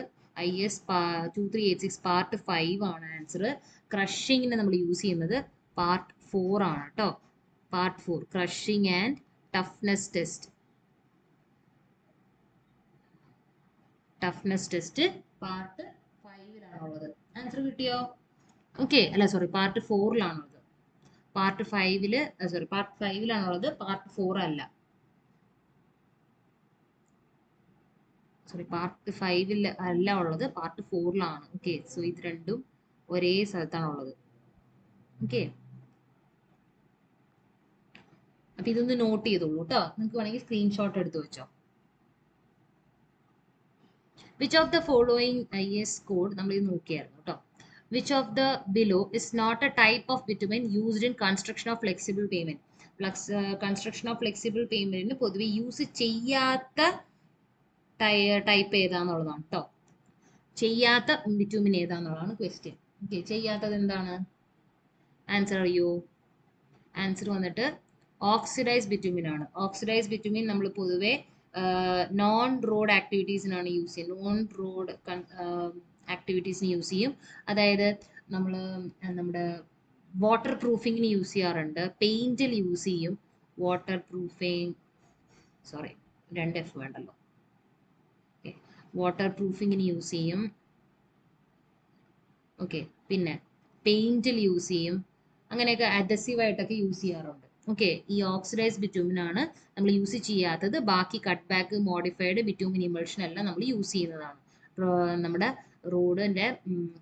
IS 2386 പാർട്ട് 5 ആണ് ആൻസർ. ക്രഷിങ്ങിന് നമ്മൾ യൂസ് ചെയ്യുന്നത് പാർട്ട് 4 ആണ് കേട്ടോ. Part 4 crushing and toughness test. Part 5 answer കിട്ടിയോ? ഓക്കെ, അല്ല സോറി, പാർട്ട് 4 പാർട്ട് 5 പാർട്ട് 4 അല്ല. സോറി, പാർട്ട് 5 അല്ല ഉള്ളത്, പാർട്ട് 4 ഓക്കെ, സോ ഇത് രണ്ടും ഒരേ സ്ഥലത്താണ് ഉള്ളത്. ഓക്കെ, അപ്പോൾ ഇതൊന്ന് നോട്ട് ചെയ്തോളൂ കേട്ടോ. നിങ്ങൾക്ക് വേണമെങ്കിൽ സ്ക്രീൻഷോട്ട് എടുത്ത് വെച്ചോ. Which of the following IS code നമ്മൾ ഇത് നോക്കിയായിരുന്നു കേട്ടോ. Which of the below is not a type of bitumen used in construction of flexible pavement. Construction of flexible പേയ്മെന്റിന് പൊതുവെ യൂസ് ചെയ്യാത്ത ടൈപ്പ് ഏതാന്നുള്ളതാണ് കേട്ടോ. ചെയ്യാത്ത ബിറ്റുമിൻ ഏതാന്നുള്ളതാണ് ക്വസ്റ്റ്യൻ. ഓക്കെ, ചെയ്യാത്തത് എന്താണ്? ആൻസർ അറിയോ? ആൻസർ വന്നിട്ട് ഓക്സിഡൈസ് ബിറ്റുമിൻ ആണ്. ഓക്സിഡൈസ് ബിറ്റുമിൻ നമ്മൾ പൊതുവെ നോൺ റോഡ് ആക്ടിവിറ്റീസിനാണ് യൂസ് ചെയ്യുന്നത്. നോൺ റോഡ് ആക്ടിവിറ്റീസിന് യൂസ് ചെയ്യും. അതായത് നമ്മൾ നമ്മുടെ വാട്ടർ പ്രൂഫിങ്ങിന് യൂസ് ചെയ്യാറുണ്ട്, പെയിന്റിൽ യൂസ് ചെയ്യും. വാട്ടർ പ്രൂഫിങ്, സോറി 2F വേണ്ടല്ലോ. വാട്ടർ പ്രൂഫിങ്ങിന് യൂസ് ചെയ്യും. ഓക്കെ, പിന്നെ പെയിന്റിൽ യൂസ് ചെയ്യും. അങ്ങനെയൊക്കെ അഡസീവായിട്ടൊക്കെ യൂസ് ചെയ്യാറുണ്ട്. ഓക്കെ, ഈ ഓക്സിഡൈസ് ബിറ്റുമിൻ ആണ് നമ്മൾ യൂസ് ചെയ്യാത്തത്. ബാക്കി cut back, modified bitumen emulsion എല്ലാം നമ്മൾ യൂസ് ചെയ്യുന്നതാണ് നമ്മുടെ റോഡിന്റെ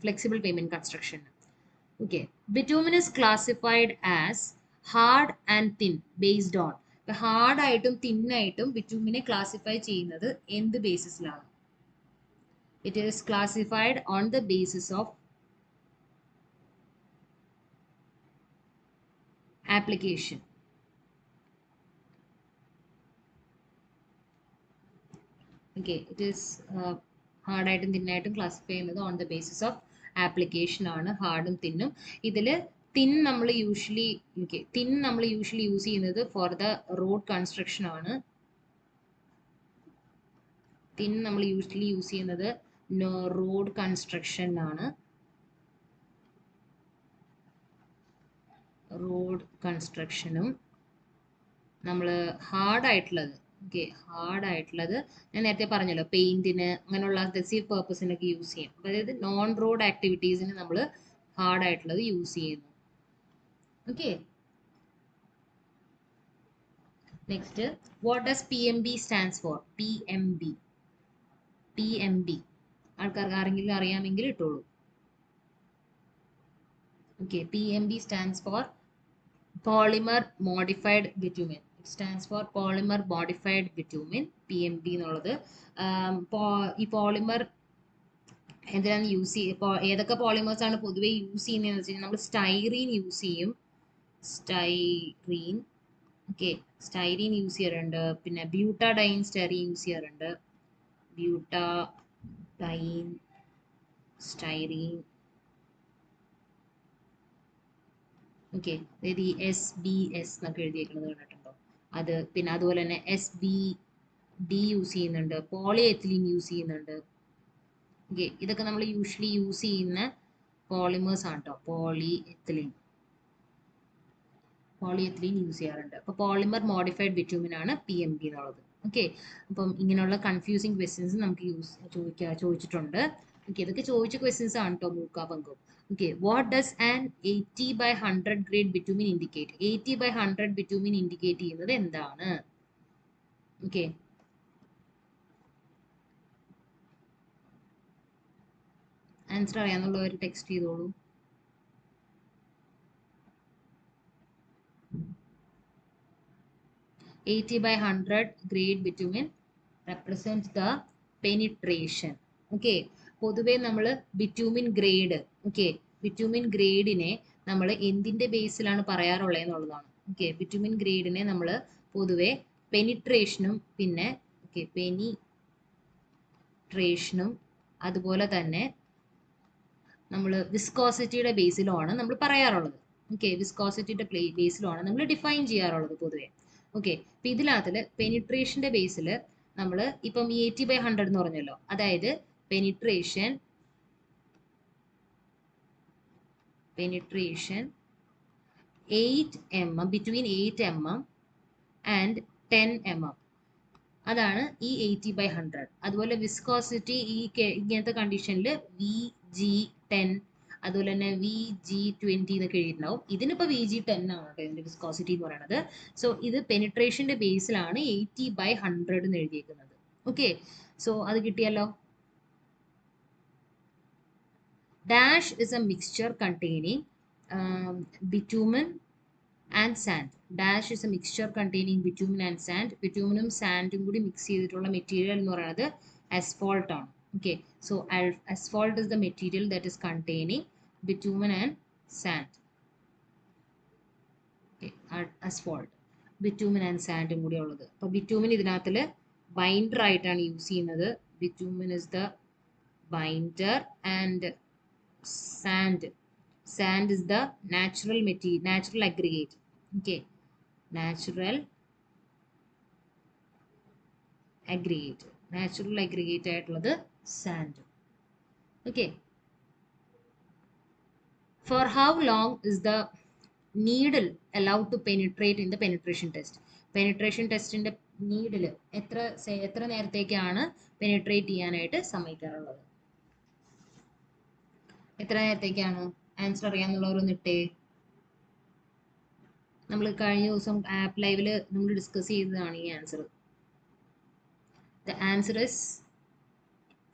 flexible pavement construction. Okay, bitumen is classified as hard and thin based on. ഹാർഡായിട്ടും തിന്നായിട്ടും ബിറ്റുമിനെ ക്ലാസിഫൈ ചെയ്യുന്നത് എന്ത് ബേസിസിലാണ്? It is classified on the basis of application. Okay, it is hard ആയിട്ടും തിന്നായിട്ടും ക്ലാസിഫൈ ചെയ്യുന്നത് on the basis of application ആണ്. ഹാർഡും തിന്നും. ഇതിൽ തിൻ നമ്മൾ യൂഷ്വലി യൂസ് ചെയ്യുന്നത് ഫോർ ദ റോഡ് കൺസ്ട്രക്ഷൻ ആണ്. തിൻ നമ്മൾ യൂഷ്വലി യൂസ് ചെയ്യുന്നത് റോഡ് കൺസ്ട്രക്ഷൻ ആണ്. റോഡ് കൺസ്ട്രക്ഷനും നമ്മൾ ഹാർഡായിട്ടുള്ളത്, ഓക്കെ, ഹാർഡായിട്ടുള്ളത് ഞാൻ നേരത്തെ പറഞ്ഞല്ലോ, പെയിന്റിന് അങ്ങനെയുള്ള അഡസീവ് പർപ്പസിനൊക്കെ യൂസ് ചെയ്യും. അതായത് നോൺ റോഡ് ആക്ടിവിറ്റീസിന് നമ്മൾ ഹാർഡായിട്ടുള്ളത് യൂസ് ചെയ്യുന്നു. Okay, next, what does PMB stands for? PMB ആൾക്കാർക്ക് ആരെങ്കിലും അറിയാമെങ്കിൽ ഇട്ടോളൂ. ഓക്കെ, PMB stands for polymer modified bitumen. It stands for polymer modified bitumen, PMB എന്നുള്ളത്. ഈ പോളിമർ എന്തിനാണ് യൂസ് ചെയ്യുക? ഏതൊക്കെ പോളിമേഴ്സ് ആണ് പൊതുവെ യൂസ് ചെയ്യുന്നതെന്ന് വെച്ച് കഴിഞ്ഞാൽ നമ്മൾ സ്റ്റൈറീൻ യൂസ് ചെയ്യും. സ്റ്റൈറീൻ, ഓക്കെ, സ്റ്റൈറീൻ യൂസ് ചെയ്യാറുണ്ട്. പിന്നെ ബ്യൂട്ടാഡൈൻ സ്റ്റൈറീൻ യൂസ് ചെയ്യാറുണ്ട്. ബ്യൂട്ടാഡൈൻ സ്റ്റൈറീൻ, ഓക്കെ, അതായത് ഈ SBS എന്നൊക്കെ എഴുതിയേക്കുന്നത് കണ്ടിട്ടുണ്ടോ? അത്. പിന്നെ അതുപോലെ തന്നെ SBD യൂസ് ചെയ്യുന്നുണ്ട്, പോളി എത്തിലീൻ യൂസ് ചെയ്യുന്നുണ്ട്. ഓക്കെ, ഇതൊക്കെ നമ്മൾ യൂഷ്വലി യൂസ് ചെയ്യുന്ന പോളിമേഴ്സ് ആണ് കേട്ടോ. പോളി എത്തിലീൻ യൂസ് ചെയ്യാറുണ്ട്. അപ്പോൾ പോളിമർ മോഡിഫൈഡ് ബിറ്റുമിൻ ആണ് PMB എന്നുള്ളത്. ഓക്കെ, അപ്പം ഇങ്ങനെയുള്ള കൺഫ്യൂസിങ് ക്വസ്റ്റ്യൻസ് നമുക്ക് ചോദിച്ചിട്ടുണ്ട്. ഓക്കെ, ഇതൊക്കെ ചോദിച്ച ക്വസ്റ്റ്യൻസ് ആണ് കേട്ടോ മൂക്കാ പങ്കും. Okay, what does an 80/100 grade bitumen indicate? 80/100 bitumen indicate ചെയ്യുന്നത് എന്താണ്? ഓക്കെ, ആൻസർ അറിയാന്നുള്ളവർ ടെക്സ്റ്റ് ചെയ്തോളൂ. (80/100) grade bitumen represents the penetration. Okay, പൊതുവെ നമ്മൾ ബിറ്റ്യൂമിൻ ഗ്രേഡ്, ഓക്കെ, ബിറ്റ്യൂമിൻ ഗ്രേഡിനെ നമ്മൾ എന്തിന്റെ ബേസിലാണ് പറയാറുള്ളത് എന്നുള്ളതാണ്. ഓക്കെ, ബിറ്റ്യൂമിൻ ഗ്രേഡിനെ നമ്മൾ പൊതുവെ പെനിട്രേഷനും പിന്നെ പെനിട്രേഷനും അതുപോലെ തന്നെ നമ്മൾ വിസ്കോസിറ്റിയുടെ ബേസിലുമാണ് നമ്മൾ പറയാറുള്ളത്. ഓക്കെ, വിസ്കോസിറ്റിയുടെ ബേസിലുമാണ് നമ്മൾ ഡിഫൈൻ ചെയ്യാറുള്ളത് പൊതുവെ. ഓക്കെ, അപ്പം ഇതിനകത്തിൽ പെനിട്രേഷന്റെ ബേസിൽ നമ്മൾ ഇപ്പം ഈ 80/100 എന്ന് പറഞ്ഞല്ലോ, അതായത് penetration 8 mm, between 8 mm and 10 mm, അതാണ് ഈ 80/100. അതുപോലെ വിസ്കോസിറ്റി ഈ ഇങ്ങനത്തെ കണ്ടീഷനിൽ VG10, അതുപോലെ തന്നെ VG20 എന്നൊക്കെ എഴുതിയിട്ടുണ്ടാവും. ഇതിനിപ്പോൾ VG10 ആണ് കേട്ടോ ഇതിന്റെ വിസ്കോസിറ്റി എന്ന് പറയുന്നത്. സോ ഇത് പെനിട്രേഷന്റെ ബേസിലാണ് 80/100 എന്ന് എഴുതിയേക്കുന്നത്. ഓക്കെ, സോ അത് കിട്ടിയല്ലോ. Dash is A mixture containing ബിറ്റുമൻ and sand. Dash is a mixture containing bitumen and sand. Bitumenum sandum കൂടി മിക്സ് ചെയ്തിട്ടുള്ള മെറ്റീരിയൽ എന്ന് പറയുന്നത് asphalt ആണ്. Okay, so asphalt is the material that is containing bitumen and sand. Okay, asphalt, bitumen and sandum കൂടി ഉള്ളത്. അപ്പോൾ bitumen ഇതിനകത്തിൽ binder ആയിട്ടാണ് use ചെയ്യുന്നത്. Bitumen is the binder and sand is the natural material, natural aggregate. Okay, natural aggregate ആയിട്ടുള്ളത് sand. Okay, for how long is the needle allowed to penetrate in the penetration test? Penetration test in the needle എത്ര നേരത്തേക്കാണ് penetrate ചെയ്യാനായിട്ട് സമ്മതിക്കാറുള്ളത്? എത്ര നേരത്തേക്കാണ്? Answer അറിയാന്നുള്ളവരൊന്ന് ഇട്ടേ. നമ്മൾ കഴിഞ്ഞ ദിവസം app ലൈവിൽ നമ്മൾ ഡിസ്കസ് ചെയ്തതാണ് ഈ answer. The answer is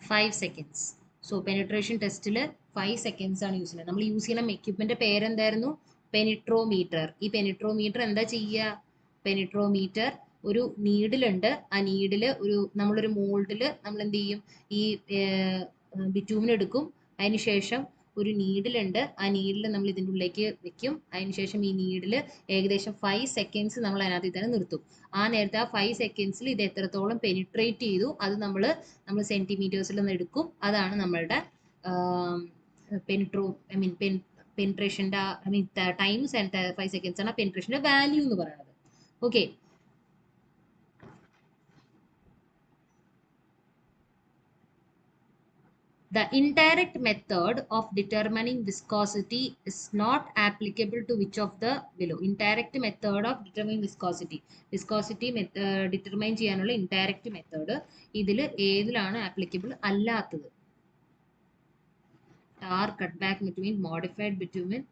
5 seconds. So penetration ടെസ്റ്റിൽ 5 seconds ആണ് യൂസ് ചെയ്യുന്നത്. നമ്മൾ യൂസ് ചെയ്യുന്ന എക്യുപ്മെന്റ് പേരെന്തായിരുന്നു? പെനിട്രോമീറ്റർ. ഈ പെനിട്രോമീറ്റർ എന്താ ചെയ്യുക? പെനിട്രോമീറ്റർ ഒരു നീഡിലുണ്ട്. ആ നീഡിൽ നമ്മളൊരു മോൾഡിൽ നമ്മൾ എന്ത് ചെയ്യും? ഈ ബിറ്റ്യൂമിൻ എടുക്കും. അതിനുശേഷം ഒരു നീഡിലുണ്ട്. ആ നീഡിൽ നമ്മൾ ഇതിൻ്റെ ഉള്ളിലേക്ക് വെക്കും. അതിനുശേഷം ഈ നീഡിൽ ഏകദേശം 5 seconds നമ്മൾ അതിനകത്ത് തന്നെ നിർത്തും. ആ നേരത്തെ ആ 5 secondsൽ ഇത് എത്രത്തോളം പെനിട്രേറ്റ് ചെയ്തു അത് നമ്മൾ സെന്റിമീറ്റേഴ്സിൽ നിന്ന് എടുക്കും. അതാണ് നമ്മളുടെ പെനിട്രേഷൻ്റെ ടൈംസ് ആൻഡ് 5 seconds ആണ് പെനിട്രേഷൻ്റെ വാല്യൂ എന്ന് പറയുന്നത്. Okay, the indirect method of determining viscosity is not applicable to which of the below? Indirect method of determining viscosity determine ചെയ്യാനുള്ള indirect method ഇതിൽ ഏതിലാണ് applicable അല്ലാത്തത്? tar cutback between modified bitumen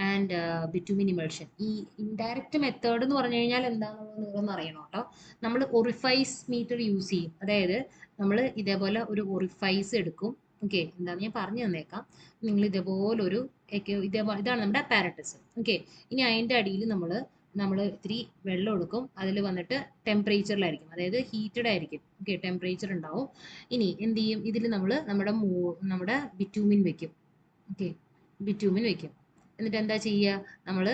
and bitumen emulsion. ഈ indirect method എന്ന് പറഞ്ഞു കഴിഞ്ഞാൽ എന്താണെന്ന് നിങ്ങളൊന്ന് അറിയണം കേട്ടോ. നമ്മൾ ഒറിഫൈസ് മീറ്റർ യൂസ് ചെയ്യും. അതായത് നമ്മൾ ഇതേപോലെ ഒരു ഒറിഫൈസ് എടുക്കും. ഓക്കെ, എന്താണെന്ന് ഞാൻ പറഞ്ഞു തന്നേക്കാം. നിങ്ങൾ ഇതേപോലൊരു ഇതാണ് നമ്മുടെ അപ്പാരറ്റസ്. ഓക്കെ, ഇനി അതിൻ്റെ അടിയിൽ നമ്മൾ ഇത്തിരി വെള്ളം എടുക്കും. അതിൽ വന്നിട്ട് ടെമ്പറേച്ചറിലായിരിക്കും, അതായത് ഹീറ്റഡ് ആയിരിക്കും. ഓക്കെ, ടെമ്പറേച്ചർ ഉണ്ടാവും. ഇനി എന്ത് ചെയ്യും? ഇതിൽ നമ്മൾ നമ്മുടെ ബിറ്റ്യൂമിൻ വെക്കും. ഓക്കെ, ബിറ്റ്യൂമിൻ വെക്കും. എന്നിട്ട് എന്താ ചെയ്യുക? നമ്മൾ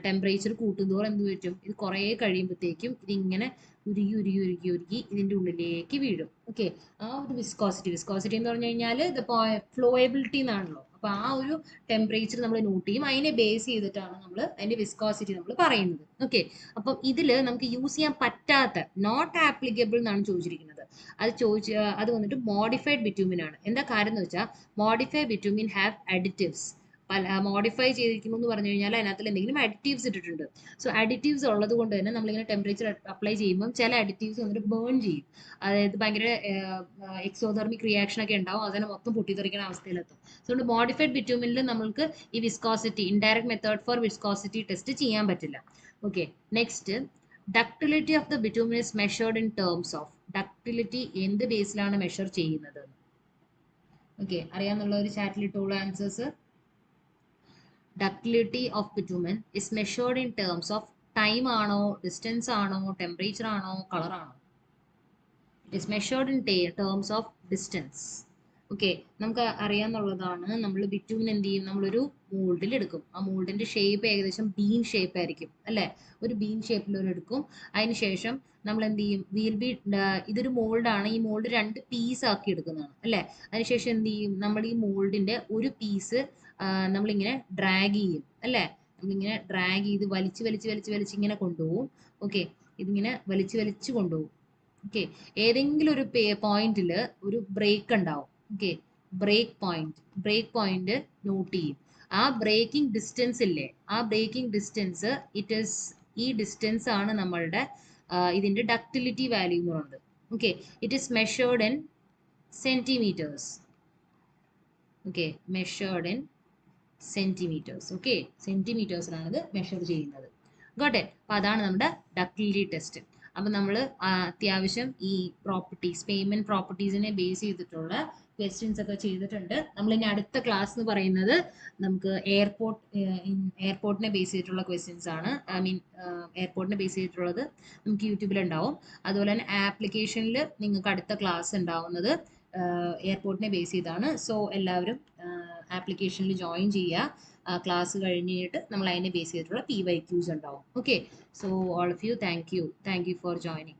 ടെമ്പറേച്ചർ കൂട്ടുന്തോറും എന്ത് പറ്റും? ഇത് കുറേ കഴിയുമ്പോഴത്തേക്കും ഇതിങ്ങനെ ഉരുകി ഇതിൻ്റെ ഉള്ളിലേക്ക് വീഴും. ഓക്കെ, ആ ഒരു വിസ്കോസിറ്റി എന്ന് പറഞ്ഞു കഴിഞ്ഞാൽ ഇത് ഫ്ലോയബിലിറ്റി എന്നാണല്ലോ. അപ്പോൾ ആ ഒരു ടെമ്പറേച്ചർ നമ്മൾ നോട്ട് ചെയ്യും. അതിനെ ബേസ് ചെയ്തിട്ടാണ് നമ്മൾ അതിൻ്റെ വിസ്കോസിറ്റി നമ്മൾ പറയുന്നത്. ഓക്കെ, അപ്പം ഇതിൽ നമുക്ക് യൂസ് ചെയ്യാൻ പറ്റാത്ത നോട്ട് ആപ്ലിക്കബിൾ എന്നാണ് ചോദിച്ചിരിക്കുന്നത്. അത് വന്നിട്ട് മോഡിഫൈഡ് ബിറ്റ്യൂമിൻ ആണ്. എന്താ കാര്യം എന്ന് വെച്ചാൽ മോഡിഫൈഡ് ബിറ്റ്യൂമിൻ ഹാവ് അഡിറ്റീവ്സ്. മോഡിഫൈ ചെയ്തിരിക്കുന്നു എന്ന് പറഞ്ഞു കഴിഞ്ഞാൽ അതിനകത്ത് എന്തെങ്കിലും അഡിറ്റീവ്സ് ഇട്ടിട്ടുണ്ട്. സോ അഡിറ്റീവ്സ് ഉള്ളത് കൊണ്ട് തന്നെ നമ്മളിങ്ങനെ ടെമ്പറേച്ചർ അപ്ലൈ ചെയ്യുമ്പോൾ ചില അഡിറ്റീവ്സ് വന്നിട്ട് ബേൺ ചെയ്യും. അതായത് ഭയങ്കര എക്സോതെർമിക് റിയാക്ഷൻ ഒക്കെ ഉണ്ടാവും. അതിനെ മൊത്തം പൊട്ടിത്തെറിക്കുന്ന അവസ്ഥയിലെത്തും. അതുകൊണ്ട് മോഡിഫൈഡ് ബിറ്റ്യൂമിനിൽ നമ്മൾക്ക് ഈ viscosity indirect method for viscosity test ചെയ്യാൻ പറ്റില്ല. Okay, next ductility of the bitumen is measured in terms of. Ductility എന്ത് ബേസിലാണ് മെഷർ ചെയ്യുന്നത്? ഓക്കെ, അറിയാന്നുള്ള ഒരു ചാറ്റിലിട്ടുള്ള answers. Ductility of bitumen is measured in terms of time ആണോ, distance ആണോ, temperature ആണോ, color ആണോ? It is measured in terms of distance. Okay, നമുക്ക് അറിയാന്നുള്ളതാണ്. നമ്മൾ ബിറ്റ്യൂമിൻ എന്ത് ചെയ്യും? നമ്മളൊരു മോൾഡിൽ എടുക്കും. ആ മോൾഡിന്റെ ഷേപ്പ് ഏകദേശം ബീൻ ഷേപ്പ് ആയിരിക്കും അല്ലേ? ഒരു ബീൻ ഷേപ്പിലൊരെടുക്കും. അതിനുശേഷം നമ്മൾ എന്ത് ചെയ്യും? ഇതൊരു മോൾഡാണ്. ഈ മോൾഡ് 2 പീസ് ആക്കി എടുക്കുന്നതാണ് അല്ലേ? അതിനുശേഷം എന്ത് ചെയ്യും? നമ്മൾ ഈ മോൾഡിന്റെ ഒരു പീസ് നമ്മളിങ്ങനെ ഡ്രാഗ് ചെയ്യും അല്ലേ? നമ്മളിങ്ങനെ ഡ്രാഗ് ചെയ്ത് വലിച്ച് ഇങ്ങനെ കൊണ്ടുപോകും. ഓക്കെ, ഇതിങ്ങനെ വലിച്ച് കൊണ്ടുപോകും. ഓക്കെ, ഏതെങ്കിലും ഒരു പോയിന്റിൽ ഒരു ബ്രേക്ക് ഉണ്ടാവും. ഓക്കെ, ബ്രേക്ക് പോയിന്റ് നോട്ട് ചെയ്യും. ആ ബ്രേക്കിംഗ് ഡിസ്റ്റൻസ് ഇല്ലേ? ആ ബ്രേക്കിംഗ് ഡിസ്റ്റൻസ് ഈ ഡിസ്റ്റൻസ് ആണ് നമ്മളുടെ ഇതിന്റെ ഡക്ടിലിറ്റി വാല്യൂ എന്ന് പറയുന്നത്. Okay, it is measured in centimetres. Okay, measured in centimetres. Okay, സെന്റിമീറ്റേഴ്സിലാണ് ഇത് മെഷർ ചെയ്യുന്നത്. Got it? അപ്പോൾ അതാണ് നമ്മുടെ ഡക്ടിലിറ്റി ടെസ്റ്റ്. അപ്പം നമ്മൾ അത്യാവശ്യം ഈ പ്രോപ്പർട്ടീസ്, പേയ്മെന്റ് പ്രോപ്പർട്ടീസിനെ ബേസ് ചെയ്തിട്ടുള്ള ക്വസ്റ്റ്യൻസ് ഒക്കെ ചെയ്തിട്ടുണ്ട്. നമ്മൾ ഇനി അടുത്ത ക്ലാസ് എന്ന് പറയുന്നത് നമുക്ക് എയർപോർട്ടിനെ ബേസ് ചെയ്തിട്ടുള്ള ക്വസ്റ്റ്യൻസ് ആണ്. ഐ മീൻ എയർപോർട്ടിനെ ബേസ് ചെയ്തിട്ടുള്ളത് നമുക്ക് യൂട്യൂബിൽ ഉണ്ടാവും. അതുപോലെ തന്നെ ആപ്ലിക്കേഷനിൽ നിങ്ങൾക്ക് അടുത്ത ക്ലാസ് ഉണ്ടാവുന്നത് എയർപോർട്ടിനെ ബേസ് ചെയ്താണ്. സോ എല്ലാവരും ആപ്ലിക്കേഷനിൽ ജോയിൻ ചെയ്യുക. ക്ലാസ് കഴിഞ്ഞിട്ട് നമ്മൾ അതിനെ ബേസ് ചെയ്തിട്ടുള്ള PYQs ഉണ്ടാവും. Okay, so all of you thank you for joining.